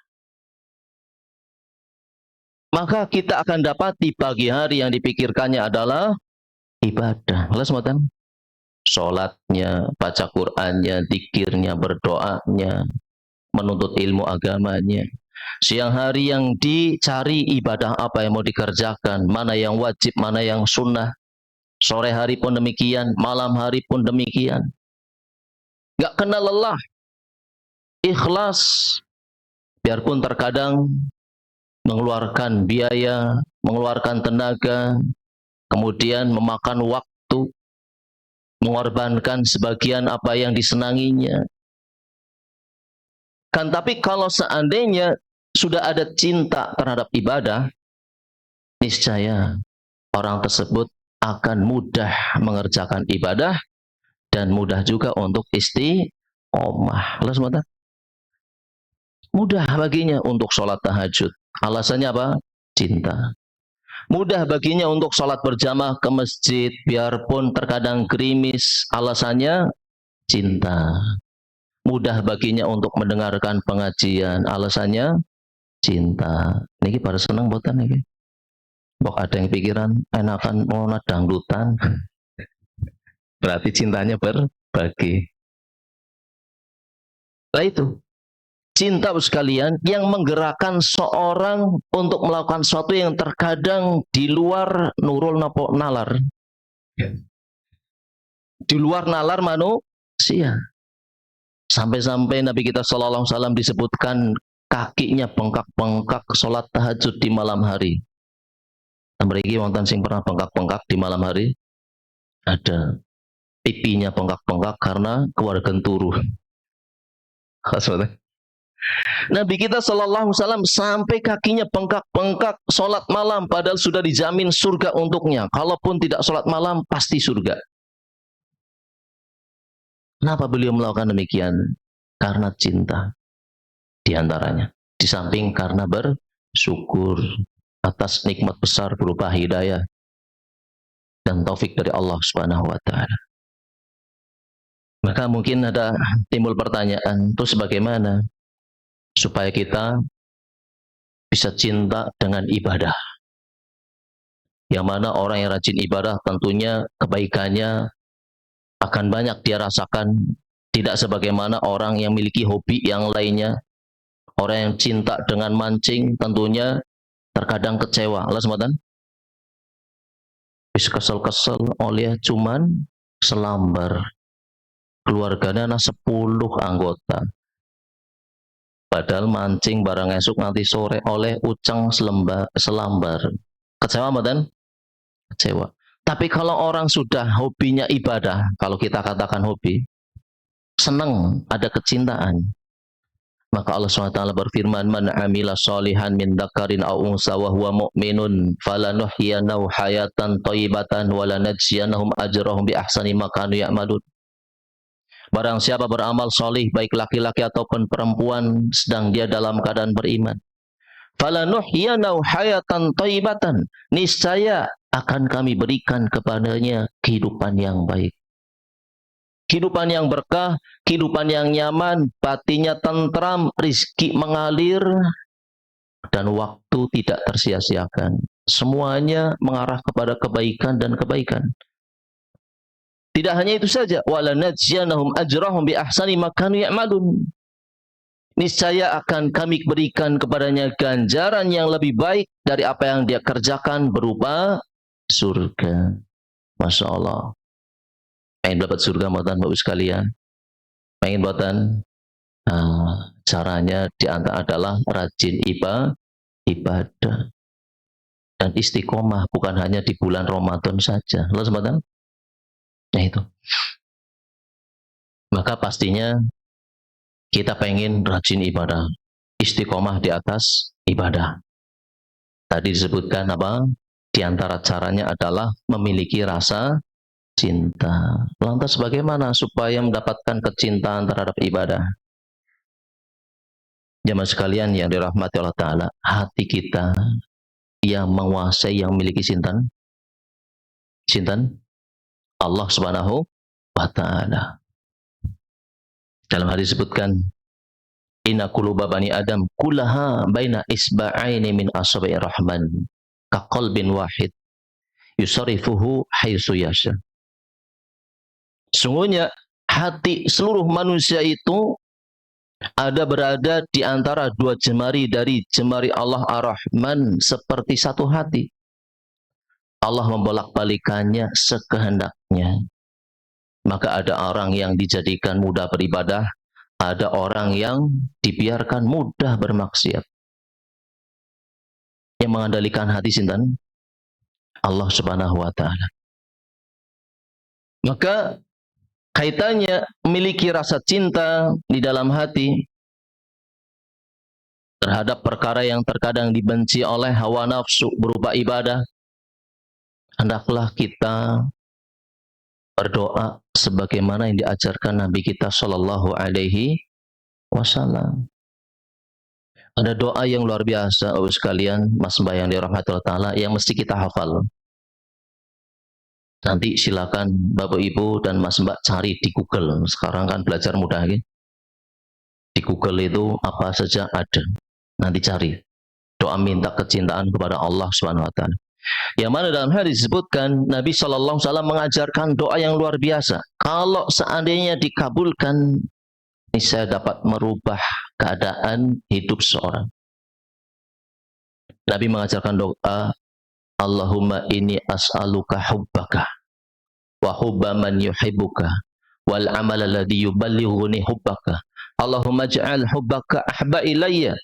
Maka kita akan dapat di pagi hari yang dipikirkannya adalah ibadah. Jelas Matan? Sholatnya, baca Qur'annya, zikirnya, berdoanya, menuntut ilmu agamanya. Siang hari yang dicari ibadah apa yang mau dikerjakan, mana yang wajib, mana yang sunnah. Sore hari pun demikian, malam hari pun demikian. Gak kenal lelah. Ikhlas. Biarpun terkadang mengeluarkan biaya, mengeluarkan tenaga, kemudian memakan waktu, mengorbankan sebagian apa yang disenanginya. Kan tapi kalau seandainya sudah ada cinta terhadap ibadah, niscaya orang tersebut akan mudah mengerjakan ibadah dan mudah juga untuk istiqomah. Mudah baginya untuk sholat tahajud. Alasannya apa? Cinta. Mudah baginya untuk sholat berjamaah ke masjid, biarpun terkadang gerimis. Alasannya cinta. Mudah baginya untuk mendengarkan pengajian. Alasannya cinta. Niki pada senang boten niki. Bok ada yang pikiran enakan mau dangdutan. Berarti cintanya berbagi. Nah itu. Cinta sekalian yang menggerakkan seorang untuk melakukan sesuatu yang terkadang di luar nurul nalar. Di luar nalar manusia. Sampai-sampai Nabi kita sallallahu alaihi wasallam disebutkan kakinya bengkak-bengkak sholat tahajud di malam hari. Mriki wonten sing pernah bengkak-bengkak di malam hari? Ada. Pipinya bengkak-bengkak karena keluarga turu. Nabi kita sallallahu alaihi wasallam sampai kakinya bengkak-bengkak sholat malam padahal sudah dijamin surga untuknya. Kalaupun tidak sholat malam pasti surga. Kenapa beliau melakukan demikian? Karena cinta di antaranya. Di samping karena bersyukur atas nikmat besar berupa hidayah dan taufik dari Allah Subhanahu wa taala. Maka mungkin ada timbul pertanyaan, terus bagaimana supaya kita bisa cinta dengan ibadah? Yang mana orang yang rajin ibadah tentunya kebaikannya akan banyak dia rasakan, tidak sebagaimana orang yang memiliki hobi yang lainnya. Orang yang cinta dengan mancing tentunya terkadang kecewa. Allah sematan. Bis kesel-kesel oleh cuman selambar. Keluarganya ada 10 anggota. Padahal mancing barang esok nanti sore oleh ucang selambar. Kecewa mboten? Kecewa. Tapi kalau orang sudah hobinya ibadah, kalau kita katakan hobi, senang, ada kecintaan. Maka Allah SWT berfirman, "Man amila sholihan min dzakarin aw unsa wa huwa mu'minun falanuhyiyanahu hayatan thayyibatan wa lanajziyannahum ajrahum bi ahsani ma kanu ya'malun." Barang siapa beramal solih baik laki-laki ataupun perempuan sedang dia dalam keadaan beriman, falanuhyiyanahu hayatan thayyibatan, niscaya akan kami berikan kepadanya kehidupan yang baik. Kehidupan yang berkah, kehidupan yang nyaman, batinnya tentram, rizki mengalir, dan waktu tidak tersia-siakan. Semuanya mengarah kepada kebaikan dan kebaikan. Tidak hanya itu saja, walanajziyanahum ajrahum bi ahsani ma kanu ya'malun. Niscaya akan kami berikan kepadanya ganjaran yang lebih baik dari apa yang dia kerjakan berupa surga. Masya Allah. Pengen dapat surga mboten Bapak sekalian? Pengen mboten? Caranya diantara adalah rajin ibadah dan istiqomah, bukan hanya di bulan Ramadan saja. Lalu mboten? Nah itu. Maka pastinya kita pengen rajin ibadah, istiqomah di atas ibadah. Tadi disebutkan apa? Di antara caranya adalah memiliki rasa cinta. Lantas bagaimana supaya mendapatkan kecintaan terhadap ibadah? Jamaah sekalian yang dirahmati Allah Ta'ala, hati kita yang menguasai, yang memiliki sinten? Sinten? Allah Subhanahu wa Ta'ala. Dalam hadis disebutkan, inna quluba bani Adam kullaha baina isba'aini min asabi'ir rahman ka qalbin wahid yusarifuhu haitsu yasha. Sungguhnya hati seluruh manusia itu berada di antara dua jemari dari jemari Allah Ar-Rahman seperti satu hati. Allah membolak-balikannya sekehendaknya. Maka ada orang yang dijadikan mudah beribadah, ada orang yang dibiarkan mudah bermaksiat. Yang mengendalikan hati sinten? Allah Subhanahu wa Ta'ala. Maka kaitannya memiliki rasa cinta di dalam hati terhadap perkara yang terkadang dibenci oleh hawa nafsu berupa ibadah. Hendaklah kita berdoa sebagaimana yang diajarkan Nabi kita Shallallahu Alaihi Wasallam. Ada doa yang luar biasa, sekalian, Mas Mbak yang dirahmati Allah Ta'ala, yang mesti kita hafal. Nanti silakan Bapak Ibu dan Mas Mbak cari di Google. Sekarang kan belajar mudah, ya? Di Google itu apa saja ada. Nanti cari doa minta kecintaan kepada Allah Subhanahu Wa Ta'ala. Yang mana dalam hadis disebutkan Nabi Shallallahu Alaihi Wasallam mengajarkan doa yang luar biasa. Kalau seandainya dikabulkan, ini saya dapat merubah keadaan hidup seorang. Nabi mengajarkan doa, Allahumma inni as'aluka hubbaka wa hubba man yuhibbuka wal amal alladhi yuballighuni hubbaka. Allahumma ja'al hubbaka ahba ilayya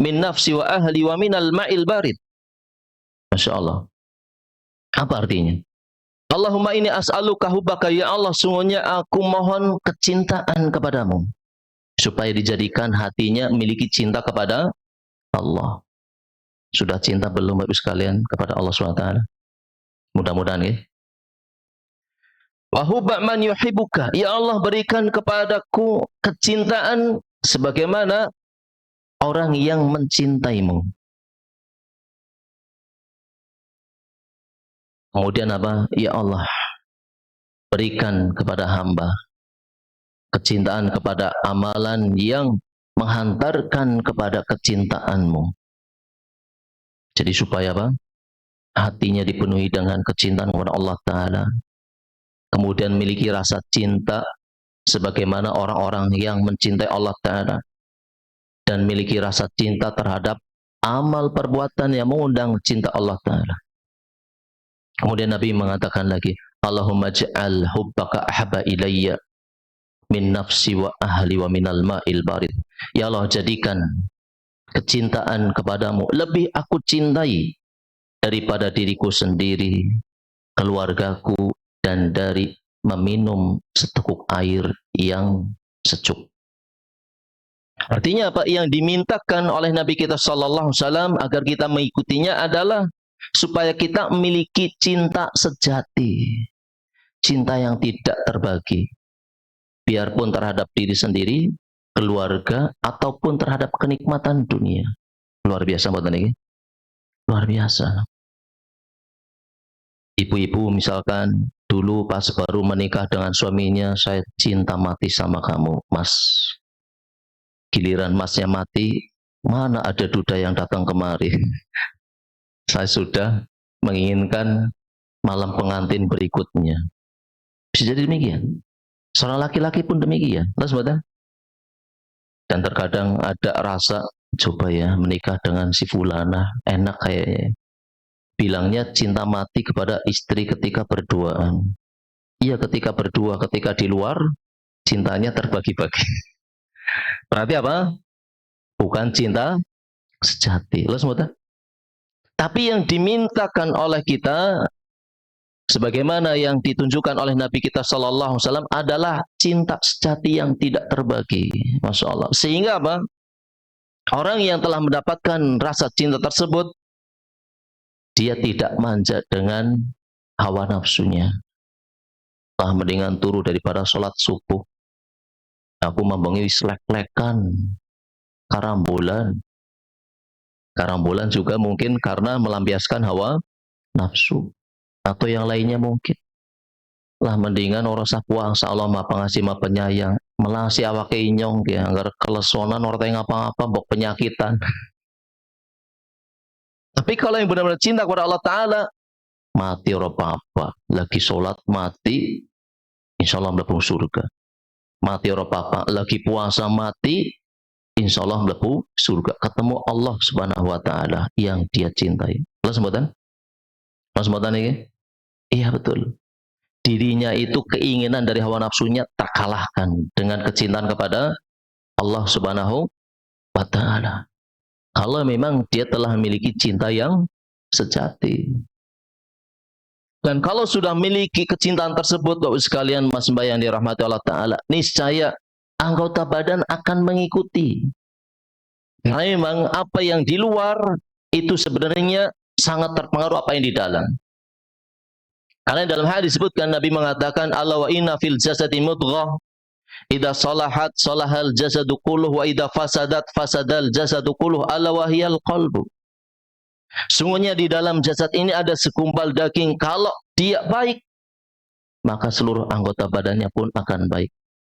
min nafsi wa ahli wa minal ma'il barid. Masya Allah. Apa artinya? Allahumma inni as'aluka hubbaka, ya Allah, sungguhnya aku mohon kecintaan kepadamu. Supaya dijadikan hatinya memiliki cinta kepada Allah. Sudah cinta belum Bapak sekalian kepada Allah SWT? Mudah-mudahan, ya. Wa hubba man yuhibbuka, ya Allah, berikan kepadaku kecintaan sebagaimana orang yang mencintaimu. Kemudian apa? Ya Allah, berikan kepada hamba kecintaan kepada amalan yang menghantarkan kepada kecintaanmu. Jadi supaya apa? Hatinya dipenuhi dengan kecintaan kepada Allah Ta'ala. Kemudian memiliki rasa cinta sebagaimana orang-orang yang mencintai Allah Ta'ala. Dan memiliki rasa cinta terhadap amal perbuatan yang mengundang cinta Allah Ta'ala. Kemudian Nabi mengatakan lagi, Allahumma ja'al hubbaka ahabba ilayya min nafsi wa ahli wa minal ma'il barid. Ya Allah, jadikan kecintaan kepadamu lebih aku cintai daripada diriku sendiri, keluargaku, dan dari meminum seteguk air yang sejuk. Artinya apa? Yang dimintakan oleh Nabi kita Sallallahu Alaihi Wasallam agar kita mengikutinya adalah supaya kita memiliki cinta sejati, cinta yang tidak terbagi. Biarpun terhadap diri sendiri, keluarga, ataupun terhadap kenikmatan dunia. Luar biasa, Mbak Tani. Luar biasa. Ibu-ibu misalkan, dulu pas baru menikah dengan suaminya, saya cinta mati sama kamu, Mas. Giliran Masnya mati, mana ada duda yang datang kemari. Saya sudah menginginkan malam pengantin berikutnya. Bisa jadi demikian. Seorang laki-laki pun demikian. Dan terkadang ada rasa, coba ya menikah dengan si fulana, enak kayaknya. Bilangnya cinta mati kepada istri ketika berduaan. Iya, ketika berdua, ketika di luar, cintanya terbagi-bagi. Berarti apa? Bukan cinta sejati. Tapi yang dimintakan oleh kita, sebagaimana yang ditunjukkan oleh Nabi kita Sallallahu Alaihi Wasallam, adalah cinta sejati yang tidak terbagi. Masya Allah. Sehingga apa? Orang yang telah mendapatkan rasa cinta tersebut, dia tidak manja dengan hawa nafsunya. Lah mendingan turu daripada sholat subuh. Aku mambengi wis lek-lekan karambulan. Karambulan juga mungkin karena melampiaskan hawa nafsu atau yang lainnya mungkin. Lah mendingan orang sah puasa Allah Maha Pengasih Maha Penyayang. Melasi awake inyong ya, anggar kelesonan orang ngapa-ngapa mbok penyakitan. Tapi kalau yang benar-benar cinta kepada Allah Ta'ala, mati orang apa-apa. Lagi sholat mati, insya Allah mlebu surga. Mati orang apa-apa. Lagi puasa mati, insya Allah mlebu surga. Ketemu Allah Subhanahu Wa Ta'ala yang dia cintai. Allah sebutan? Allah sebutan ini? Iya betul. Dirinya itu keinginan dari hawa nafsunya terkalahkan dengan kecintaan kepada Allah Subhanahu Wa Ta'ala. Kalau memang dia telah memiliki cinta yang sejati. Dan kalau sudah memiliki kecintaan tersebut, Bapak sekalian, Mas Mbak yang dirahmati Allah Ta'ala, niscaya anggota badan akan mengikuti. Nah, memang apa yang di luar itu sebenarnya sangat terpengaruh apa yang di dalam. Karena dalam hadis disebutkan Nabi mengatakan, "Ala wa inna fil jasadi mudghah, idza salahat salahal jasadu kulluh wa idza fasadat fasadal jasadu kulluh, ala wa hiyal qalbu." Sungguhnya di dalam jasad ini ada segumpal daging, kalau dia baik, maka seluruh anggota badannya pun akan baik.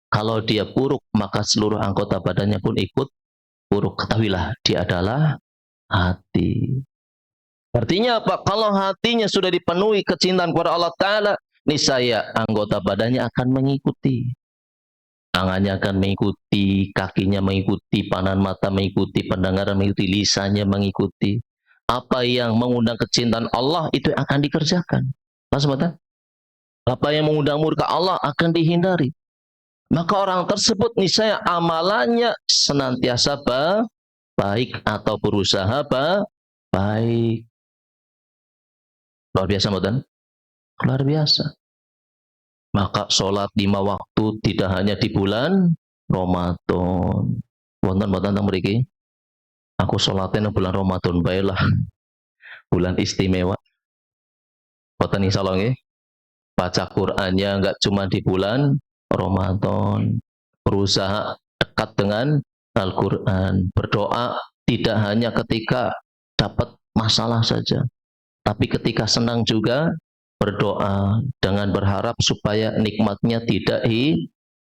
Kalau dia buruk, maka seluruh anggota badannya pun ikut buruk. Ketahuilah, dia adalah hati. Artinya apa? Kalau hatinya sudah dipenuhi kecintaan kepada Allah Ta'ala, niscaya anggota badannya akan mengikuti. Tangannya akan mengikuti, kakinya mengikuti, pandangan mata mengikuti, pendengaran mengikuti, lisannya mengikuti. Apa yang mengundang kecintaan Allah itu akan dikerjakan. Apa yang mengundang murka Allah akan dihindari. Maka orang tersebut niscaya amalannya senantiasa baik atau berusaha baik. Luar biasa, Mboten? Luar biasa. Maka sholat 5 waktu tidak hanya di bulan Ramadan. Wonten teng mriki. Aku sholatnya bulan Ramadan baiklah. Bulan istimewa. Mboten insyaallah nggih. Baca Qur'annya enggak cuma di bulan Ramadan. Berusaha dekat dengan Al-Qur'an. Berdoa tidak hanya ketika dapat masalah saja, tapi ketika senang juga berdoa dengan berharap supaya nikmatnya tidak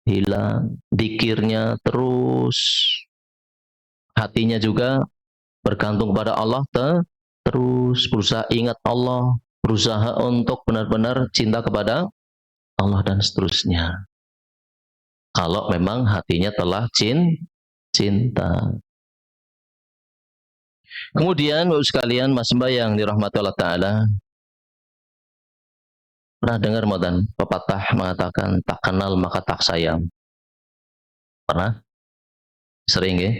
hilang. Zikirnya terus. Hatinya juga bergantung pada Allah terus. Berusaha ingat Allah. Berusaha untuk benar-benar cinta kepada Allah dan seterusnya. Kalau memang hatinya telah cinta. Kemudian Bapak sekalian, Mas Mbak yang dirahmati Allah Ta'ala, pernah dengar Modan pepatah mengatakan tak kenal maka tak sayang? Pernah? Sering ya?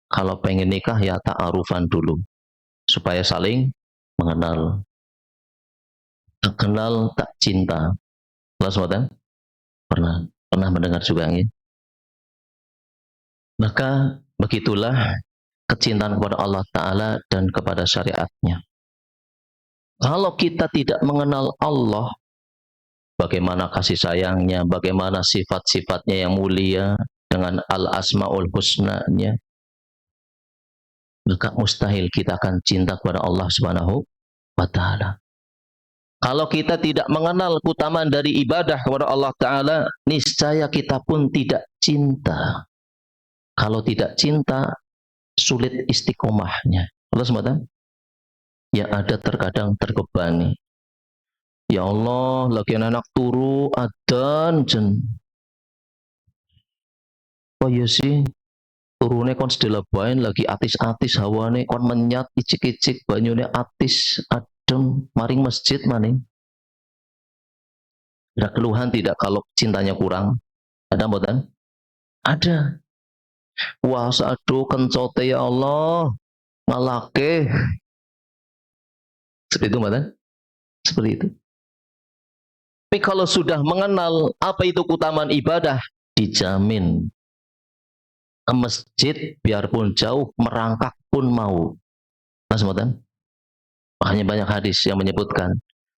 Kalau pengen nikah ya ta'arufan dulu supaya saling mengenal. Tak kenal tak cinta. Kelas Modan? Pernah mendengar juga ya? Maka begitulah kecintaan kepada Allah Ta'ala dan kepada syariatnya. Kalau kita tidak mengenal Allah, bagaimana kasih sayangnya, bagaimana sifat-sifatnya yang mulia dengan al-asma'ul husna-nya, maka mustahil kita akan cinta kepada Allah Subhanahu wa Ta'ala. Kalau kita tidak mengenal keutamaan dari ibadah kepada Allah Ta'ala, niscaya kita pun tidak cinta. Kalau tidak cinta, sulit istiqomahnya. Allah SWT yang ada terkadang terbebani. Ya Allah, lagi anak turu adan jen. Oh iya sih, turune kon sedelabain lagi atis-atis hawane kon menyat icik-icik banyune atis adem maring masjid maning. Ada keluhan tidak kalau cintanya kurang? Ada mboten? Ada. Wah, aduh kencote ya Allah, malake. Seperti itu, Mbak. Seperti itu. Tapi kalau sudah mengenal apa itu keutamaan ibadah, dijamin ke masjid biarpun jauh, merangkak pun mau. Mas Mbak. Makanya banyak hadis yang menyebutkan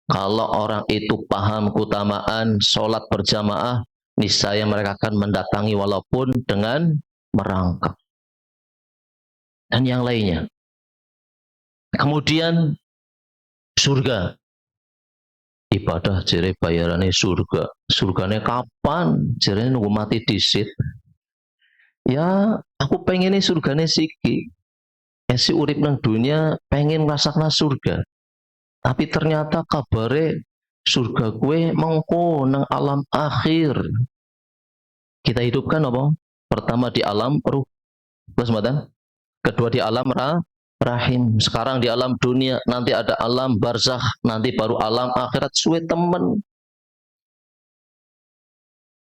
Kalau orang itu paham keutamaan sholat berjamaah, niscaya mereka akan mendatangi walaupun dengan merangkak. Dan yang lainnya. Kemudian surga. Ibadah jere bayarannya surga. Surganya kapan? Jere nunggu mati disit. Ya, aku pengen ini surganya siki. Si urip nang dunia pengen ngrasakna surga. Tapi ternyata kabare surga kue mengko nang alam akhir. Kita hidupkan apa? Pertama di alam ruh. Terus mboten? Kedua di alam rahim. Sekarang di alam dunia, nanti ada alam barzakh, nanti baru alam akhirat. Suwe temen.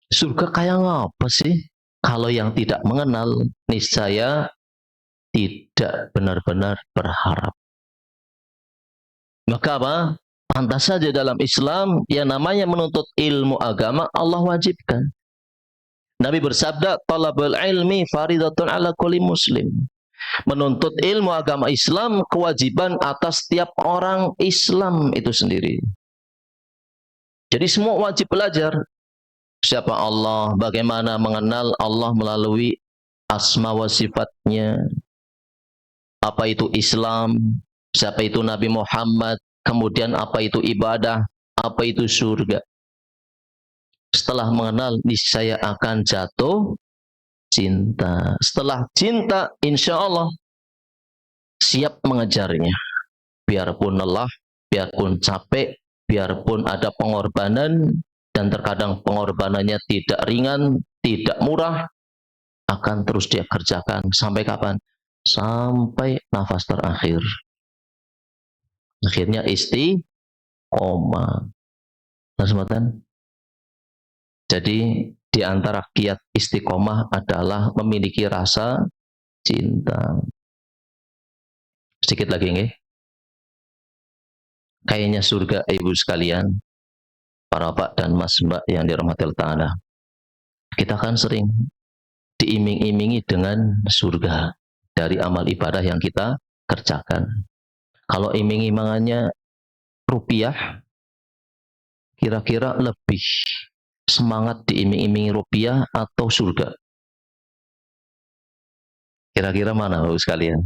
Surga kayak apa sih? Kalau yang tidak mengenal, niscaya tidak benar-benar berharap. Maka apa? Pantas saja dalam Islam yang namanya menuntut ilmu agama Allah wajibkan. Nabi bersabda, "Talabul ilmi faridatun ala kulli muslim." Menuntut ilmu agama Islam kewajiban atas setiap orang Islam itu sendiri. Jadi semua wajib belajar. Siapa Allah, bagaimana mengenal Allah melalui asma wa sifatnya. Apa itu Islam, siapa itu Nabi Muhammad, kemudian apa itu ibadah, apa itu surga. Setelah mengenal, niscaya akan jatuh cinta. Setelah cinta, insya Allah siap mengejarnya. Biarpun lelah, biarpun capek, biarpun ada pengorbanan, dan terkadang pengorbanannya tidak ringan, tidak murah, akan terus dia kerjakan. Sampai kapan? Sampai nafas terakhir. Akhirnya istiqomah. Jadi di antara kiat istiqomah adalah memiliki rasa cinta. Sedikit lagi nggih. Kayaknya surga ibu sekalian, para pak dan mas mbak yang dirahmati Allah Ta'ala. Kita kan sering diiming-imingi dengan surga dari amal ibadah yang kita kerjakan. Kalau iming-imangannya rupiah, kira-kira lebih semangat diiming-imingi rupiah atau surga? Kira-kira mana Bapak sekalian?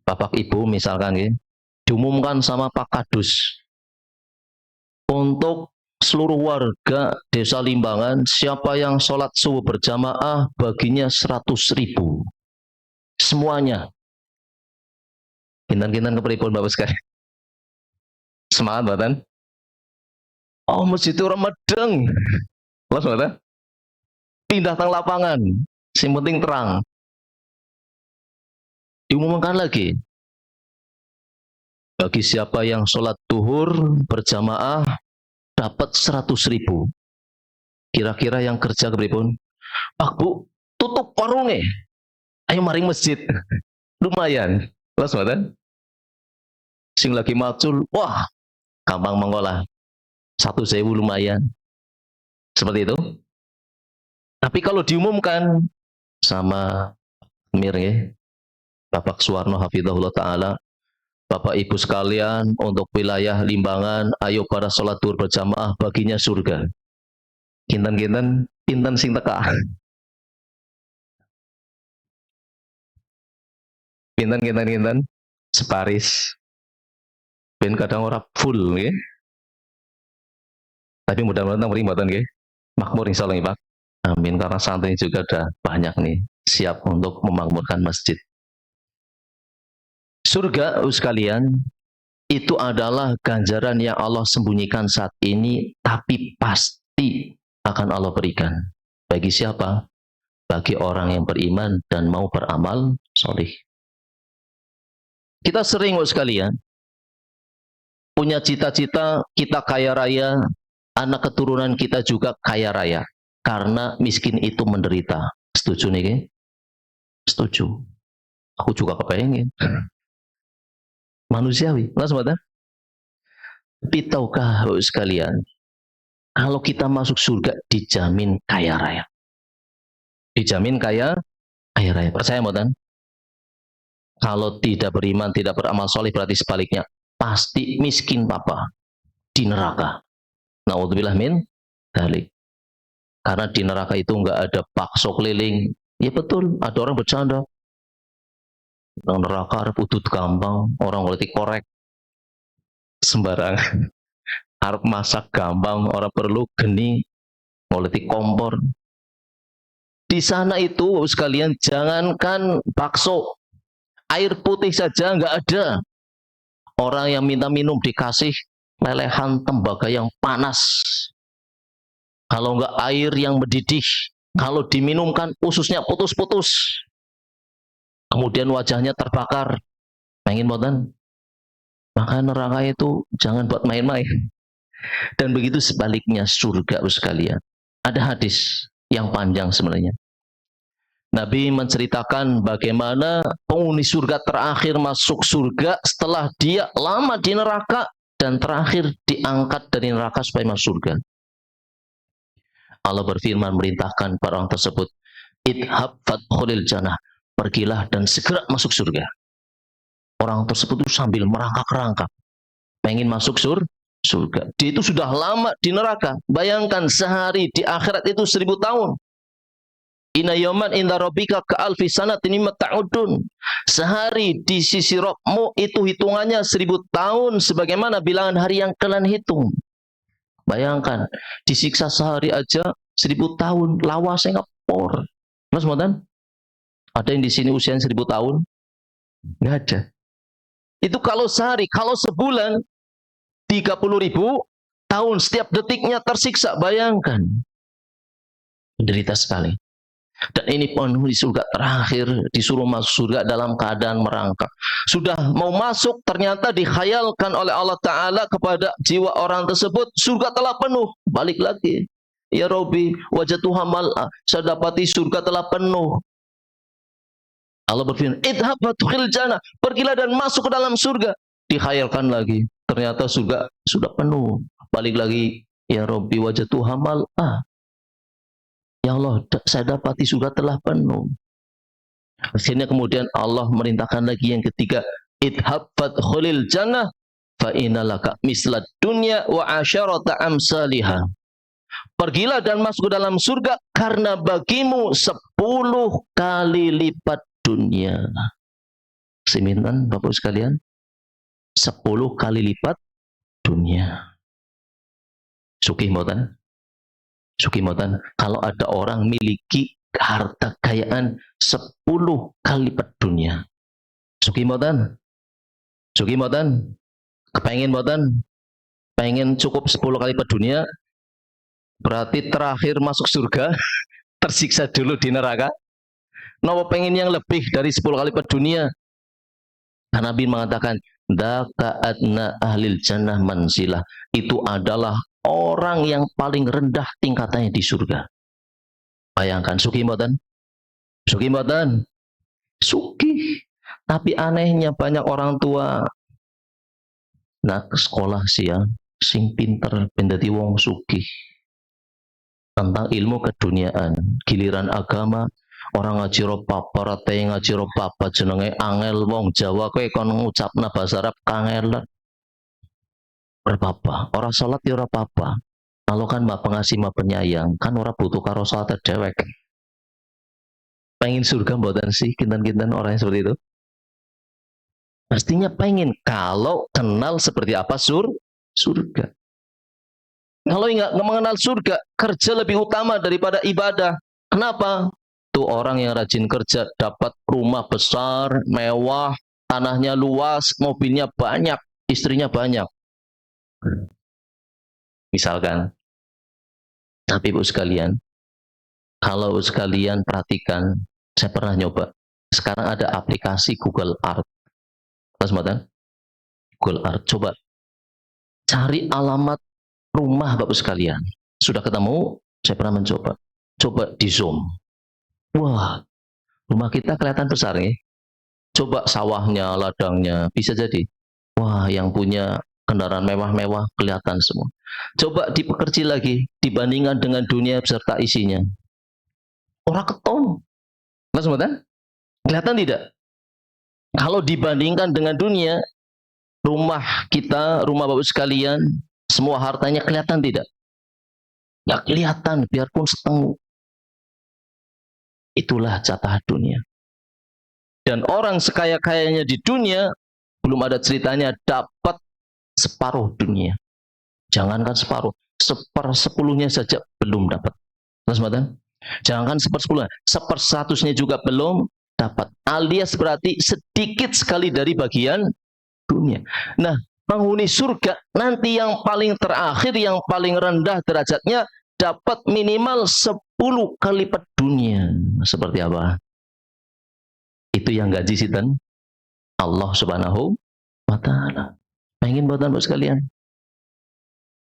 Bapak Ibu misalkan ya, diumumkan sama Pak Kadus untuk seluruh warga desa Limbangan, siapa yang sholat subuh berjamaah baginya 100.000 semuanya. Kintan-kintan kepripun Bapak sekalian? Semangat Bapak? Oh, masjid itu orang medeng. Mas Bapak? Pindah tang lapangan, yang penting terang. Diumumkan lagi, bagi siapa yang sholat duhur berjamaah dapat 100.000. Kira-kira yang kerja kepripun? Pak Bu, tutup warungnya, ayo maring masjid. Lumayan, Mas Bapak? Sing lagi macul, wah, gampang mengolah. 1.000 lumayan. Seperti itu. Tapi kalau diumumkan sama Mir ya, Bapak Suwarno Hafizahullah Ta'ala, Bapak Ibu sekalian untuk wilayah Limbangan, ayo pada sholat duhur berjamaah baginya surga. Kinten-kinten, pinten sing teka. Kinten, separis. Ben kadang ora full ya. Tapi mudah-mudahan peringatan ya. Makmur insya Allah Pak. Amin, karena santri juga ada banyak nih siap untuk memakmurkan masjid. Surga sekalian itu adalah ganjaran yang Allah sembunyikan saat ini, tapi pasti akan Allah berikan. Bagi siapa? Bagi orang yang beriman dan mau beramal solih. Kita sering sekalian punya cita-cita kita kaya raya, anak keturunan kita juga kaya raya. Karena miskin itu menderita. Setuju nih? Setuju. Aku juga kepengen. Manusiawi. Tapi tahukah sekalian, kalau kita masuk surga dijamin kaya raya. Dijamin kaya raya. Percaya Mbak? Kalau tidak beriman, tidak beramal soleh berarti sebaliknya. pasti miskin papa di neraka. Naudzubillah min dzalik. Karena di neraka itu nggak ada bakso keliling. Ya betul, ada orang bercanda. Orang neraka arep udut gampang, orang politik korek sembarangan. Arep masak gampang, orang perlu geni, politik kompor. Di sana itu sekalian jangankan bakso, air putih saja nggak ada. Orang yang minta minum dikasih lelehan tembaga yang panas. Kalau nggak air yang mendidih, kalau diminumkan ususnya putus-putus. Kemudian wajahnya terbakar. Pengen boten? Maka neraka itu jangan buat main-main. Dan begitu sebaliknya surga sekalian. Ada hadis yang panjang sebenarnya. Nabi menceritakan bagaimana penghuni surga terakhir masuk surga setelah dia lama di neraka dan terakhir diangkat dari neraka supaya masuk surga. Allah berfirman merintahkan para orang tersebut, idhab fadkhulil jannah, pergilah dan segera masuk surga. Orang tersebut itu sambil merangkak-rangkak, pengen masuk surga. Dia itu sudah lama di neraka. Bayangkan sehari di akhirat itu 1000 tahun. Inna yawman inda rabbika ka'alfi sanatin mimma ta'udun. Sehari di sisi Rabbmu itu hitungannya 1000 tahun sebagaimana bilangan hari yang kalian hitung. Bayangkan, disiksa sehari aja 1000 tahun, lawasnya ngepor. Mas Modan, ada yang di sini usianya 1000 tahun? Nggak ada. Itu kalau sehari, kalau sebulan 30.000 tahun, setiap detiknya tersiksa. Bayangkan, menderita sekali. Dan ini penghuni surga terakhir disuruh masuk surga dalam keadaan merangkak. Sudah mau masuk, ternyata dikhayalkan oleh Allah Ta'ala kepada jiwa orang tersebut, surga telah penuh. Balik lagi, ya Rabbi, wajatuha mal'a, saya dapati surga telah penuh. Allah berfirman, idhab fadkhil jannah, pergilah dan masuk ke dalam surga. Dikhayalkan lagi, ternyata surga sudah penuh. Balik lagi, ya Rabbi, wajatuha mal'a, ya Allah, saya dapati surga telah penuh. Akhirnya kemudian Allah merintahkan lagi yang ketiga, idhab fadkhulil jannah fa innalaka mislad dunya wa asyarata amsalihha. Pergilah dan masuk ke dalam surga karena bagimu 10 kali lipat dunia. Semintan Bapak sekalian, 10 kali lipat dunia. Sugih mboten? Sugih mboten? Kalau ada orang miliki harta kekayaan 10 kali lipat dunia. Sugih mboten? Sugih mboten? Kepengen mboten? Pengen cukup 10 kali lipat dunia? Berarti terakhir masuk surga tersiksa dulu di neraka. Napa pengen yang lebih dari 10 kali lipat dunia? Nabi mengatakan, daka adna ahlil jannah manzilah. Itu adalah orang yang paling rendah tingkatannya di surga. Bayangkan, sugih mboten? Sugih mboten? Sugih. Tapi anehnya banyak orang tua nak ke sekolah sih ya, sing pinter ben dadi wong sugih. Tentang ilmu keduniaan, giliran agama orang ngaji ro papa, rate ngaji ro papa, jenenge angel wong Jawa kowe kon ngucapna bahasa Arab kangelan. Berpapa, orang sholat ya ora apa-apa. Kalau kan Mbak Pengasih Mbak Penyayang, kan orang butuh karo sholat dewek. Pengen surga mboten sih kinten-kinten orang yang seperti itu? Pastinya pengen kalau kenal seperti apa surga. Kalau nggak mengenal surga, kerja lebih utama daripada ibadah. Kenapa? Tuh orang yang rajin kerja dapat rumah besar, mewah, tanahnya luas, mobilnya banyak, istrinya banyak. Misalkan. Tapi Ibu sekalian, kalau sekalian perhatikan, saya pernah nyoba. Sekarang ada aplikasi Google Earth. Google Earth. Coba cari alamat rumah Bapak sekalian. Sudah ketemu? Saya pernah mencoba. Coba di zoom. Wah, rumah kita kelihatan besar nih. Coba sawahnya, ladangnya, bisa jadi. Wah, yang punya kendaraan mewah-mewah kelihatan semua. Coba diperkecil lagi dibandingkan dengan dunia beserta isinya. Orang keton. Kelihatan tidak? Kalau dibandingkan dengan dunia, rumah kita, rumah Bapak sekalian, semua hartanya kelihatan tidak? Nggak kelihatan, biarpun setengah. Itulah jatah dunia. Dan orang sekaya-kayanya di dunia, belum ada ceritanya dapat separuh dunia. Jangankan separuh, 1/10-nya saja belum dapat. Jangankan 1/10, 1/100-nya juga belum dapat. Alias berarti sedikit sekali dari bagian dunia. Nah, penghuni surga nanti yang paling terakhir, yang paling rendah derajatnya dapat minimal 10 kali lipat dunia. Seperti apa? Itu yang gaji sinten? Allah Subhanahu wa taala. Pengen buatan Bapak sekalian.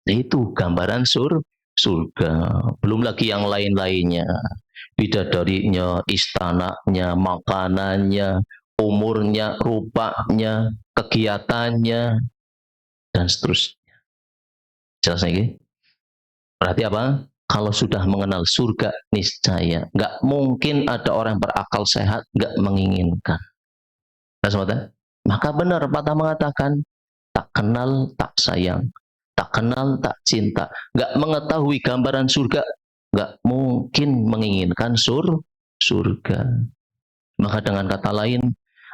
Itu gambaran surga. Belum lagi yang lain-lainnya. Bidadarinya, istananya, makanannya, umurnya, rupanya, kegiatannya, dan seterusnya. Jelas lagi? Berarti apa? Kalau sudah mengenal surga, niscaya nggak mungkin ada orang berakal sehat nggak menginginkan. Maka benar patah mengatakan, tak kenal tak sayang, tak kenal tak cinta, nggak mengetahui gambaran surga, nggak mungkin menginginkan surga. Maka dengan kata lain,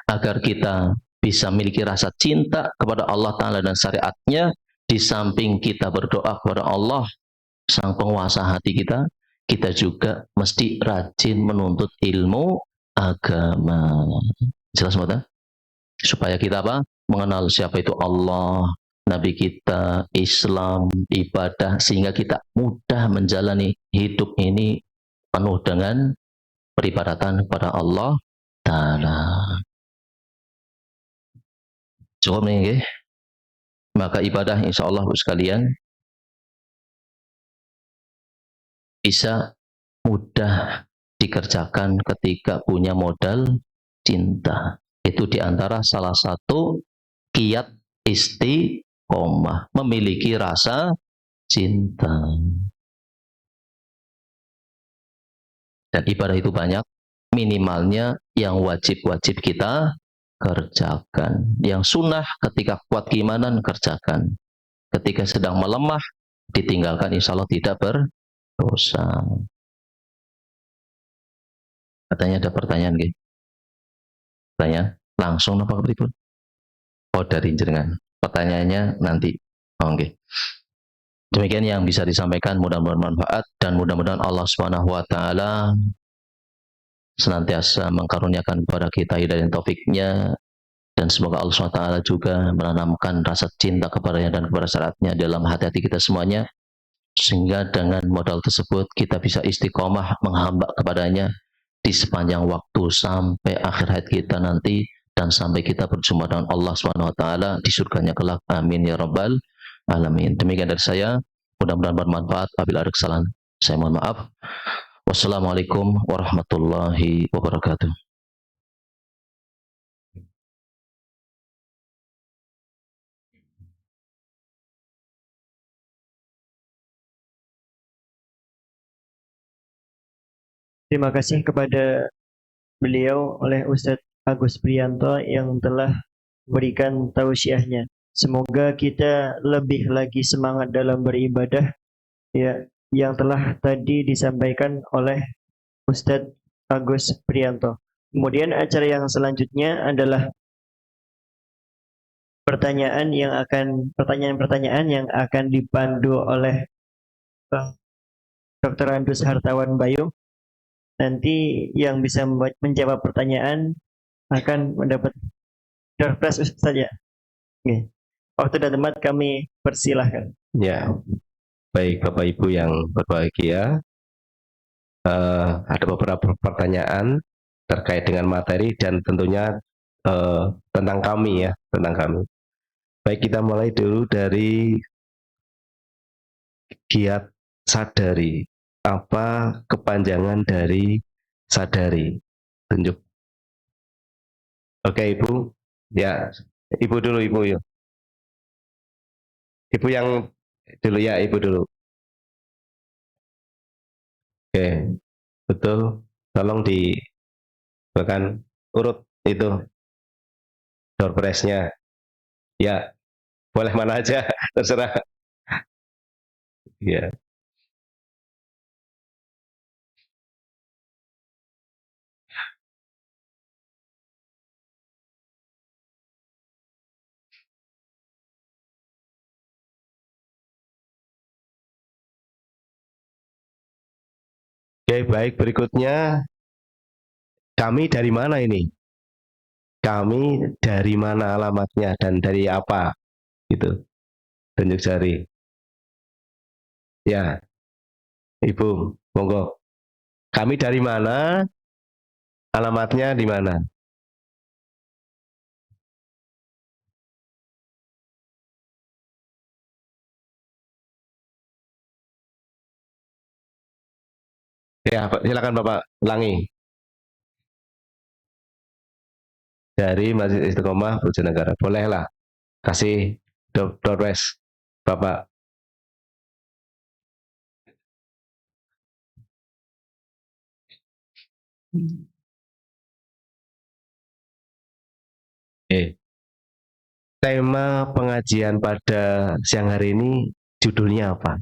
agar kita bisa memiliki rasa cinta kepada Allah Ta'ala dan syariatnya, di samping kita berdoa kepada Allah, sang penguasa hati kita, kita juga mesti rajin menuntut ilmu agama. Jelas mata? Supaya kita apa? Mengenal siapa itu Allah, Nabi kita, Islam, ibadah, sehingga kita mudah menjalani hidup ini penuh dengan peribadatan kepada Allah Ta'ala. Cukup nih, maka ibadah insya Allah sekalian bisa mudah dikerjakan ketika punya modal cinta. Itu diantara salah satu kiat istiqomah, memiliki rasa cinta. Dan ibadah itu banyak, minimalnya yang wajib-wajib kita kerjakan. Yang sunnah ketika kuat keimanan kerjakan. Ketika sedang melemah ditinggalkan, insya Allah tidak berdosa. Katanya ada pertanyaan gitu. Tanya langsung apa berikut? Oh, dari jenengan. Pertanyaannya nanti. Oh, okay. Demikian yang bisa disampaikan, mudah-mudahan bermanfaat dan mudah-mudahan Allah Subhanahu wa taala senantiasa mengkaruniakan kepada kita hidayah dan taufiknya, dan semoga Allah Subhanahu wa taala juga menanamkan rasa cinta kepadanya dan kepada syariatnya dalam hati-hati kita semuanya, sehingga dengan modal tersebut kita bisa istiqomah menghamba kepadanya di sepanjang waktu sampai akhir hayat kita nanti, dan sampai kita berjumpa dengan Allah Subhanahu wa taala di surganya kelak. Amin ya rabbal alamin. Demikian dari saya, mudah-mudahan bermanfaat. Apabila ada kesalahan, saya mohon maaf. Wassalamualaikum warahmatullahi wabarakatuh. Terima kasih kepada beliau oleh Ustadz Agus Priyanto yang telah memberikan tausiahnya. Semoga kita lebih lagi semangat dalam beribadah, ya, yang telah tadi disampaikan oleh Ustadz Agus Priyanto. Kemudian acara yang selanjutnya adalah pertanyaan-pertanyaan yang akan dipandu oleh Dr. Andus Hartawan Bayu. Nanti yang bisa menjawab pertanyaan akan mendapat door prize saja. Oke. Waktu dan tempat kami persilahkan. Ya, baik Bapak Ibu yang berbahagia. Ada beberapa pertanyaan terkait dengan materi dan tentunya tentang kami ya, tentang kami. Baik, kita mulai dulu dari giat sadari. Apa kepanjangan dari sadari? Tunjuk. Oke Ibu, ya Ibu dulu Ibu yuk. Ibu yang dulu ya, Ibu dulu. Oke, betul. Tolong di bahkan urut itu door prize-nya. Ya, Boleh mana aja, terserah. Ya. Oke, baik, berikutnya kami dari mana ini? Kami dari mana alamatnya dan dari apa? Gitu. Tunjuk jari. Ya, Ibu, monggo. Kami dari mana? Alamatnya di mana? Ya, silakan Bapak ulangi. Dari Masjid Istiqomah Bojonegoro. Bolehlah. Kasih door west, Bapak. Tema pengajian pada siang hari ini judulnya apa?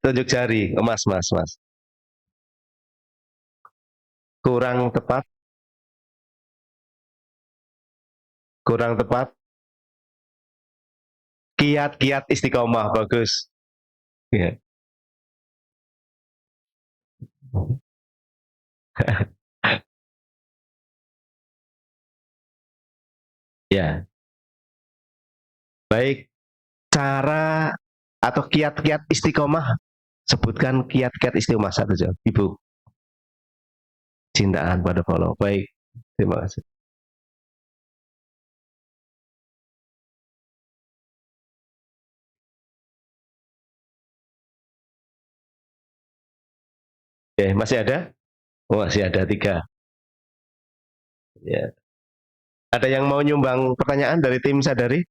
Tunjuk jari, Mas. Kurang tepat. Kiat-kiat istiqomah, bagus. Ya. Ya. Baik, cara atau kiat-kiat istiqomah. Sebutkan kiat-kiat istiqomah satu saja, Ibu. Cintaan pada Allah. Baik, terima kasih. Oke, masih ada? Oh, masih ada 3. Ya. Ada yang mau nyumbang pertanyaan dari tim Sadari?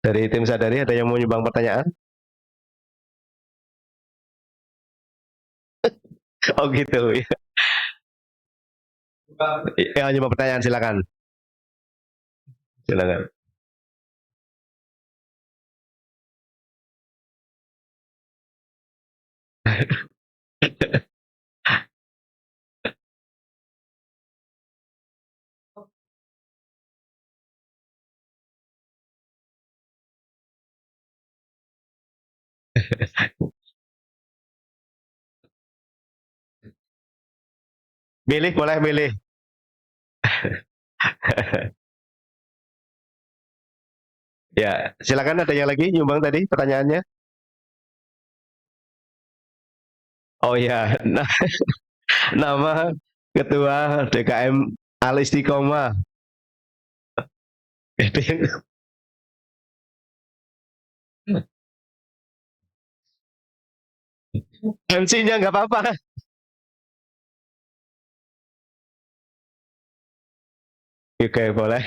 Dari tim Sadari ada yang mau nyumbang pertanyaan? Oh gitu ya. Ya, nyumbang pertanyaan silakan. Silakan. Milih, boleh milih. Ya, silakan, ada yang lagi nyumbang tadi pertanyaannya? Oh ya, nama Ketua DKM Al Istiqomah. MC-nya nggak apa-apa. Oke, boleh.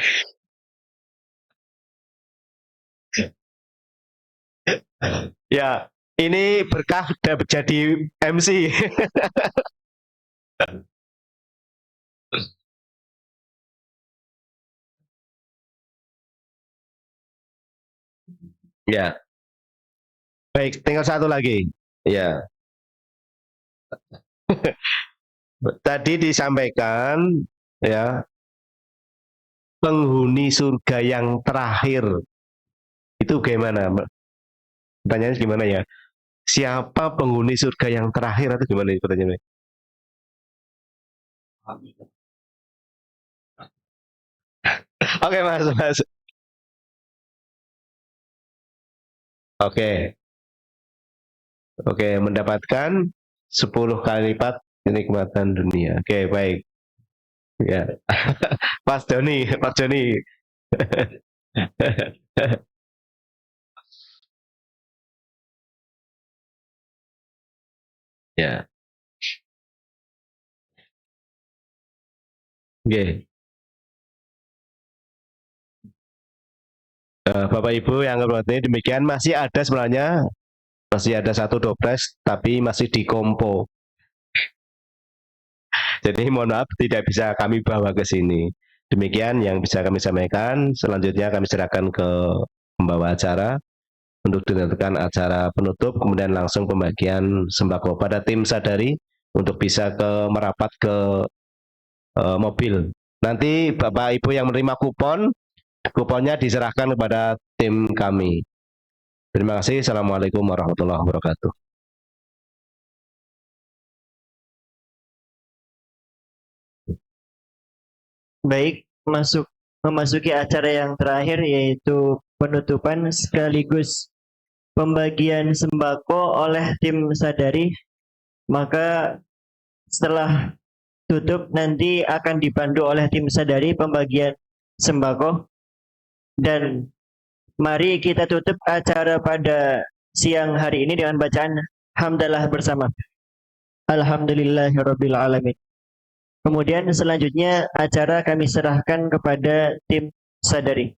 Ya, ini berkah udah jadi MC. Ya, baik, tinggal satu lagi. Ya, tadi disampaikan ya, penghuni surga yang terakhir itu gimana? Pertanyaannya gimana ya? Siapa penghuni surga yang terakhir atau gimana pertanyaannya? Oke, Mas. Oke. Oke, mendapatkan 10 kali lipat kenikmatan dunia. Oke, baik. Ya. Pak Joni. Ya. Oke. Bapak Ibu yang hormati, demikian masih ada sebenarnya, masih ada 1 dopres tapi masih dikompo. Jadi mohon maaf tidak bisa kami bawa ke sini. Demikian yang bisa kami sampaikan. Selanjutnya kami serahkan ke pembawa acara untuk dilakukan acara penutup, kemudian langsung pembagian sembako pada tim Sadari untuk bisa merapat ke mobil. Nanti Bapak Ibu yang menerima kuponnya diserahkan kepada tim kami. Terima kasih. Assalamualaikum warahmatullahi wabarakatuh. Baik, memasuki acara yang terakhir yaitu penutupan sekaligus pembagian sembako oleh tim Sadari. Maka setelah tutup nanti akan dipandu oleh tim Sadari pembagian sembako. Dan mari kita tutup acara pada siang hari ini dengan bacaan hamdalah bersama. Alhamdulillahirabbil alamin. Kemudian selanjutnya acara kami serahkan kepada tim Sadari.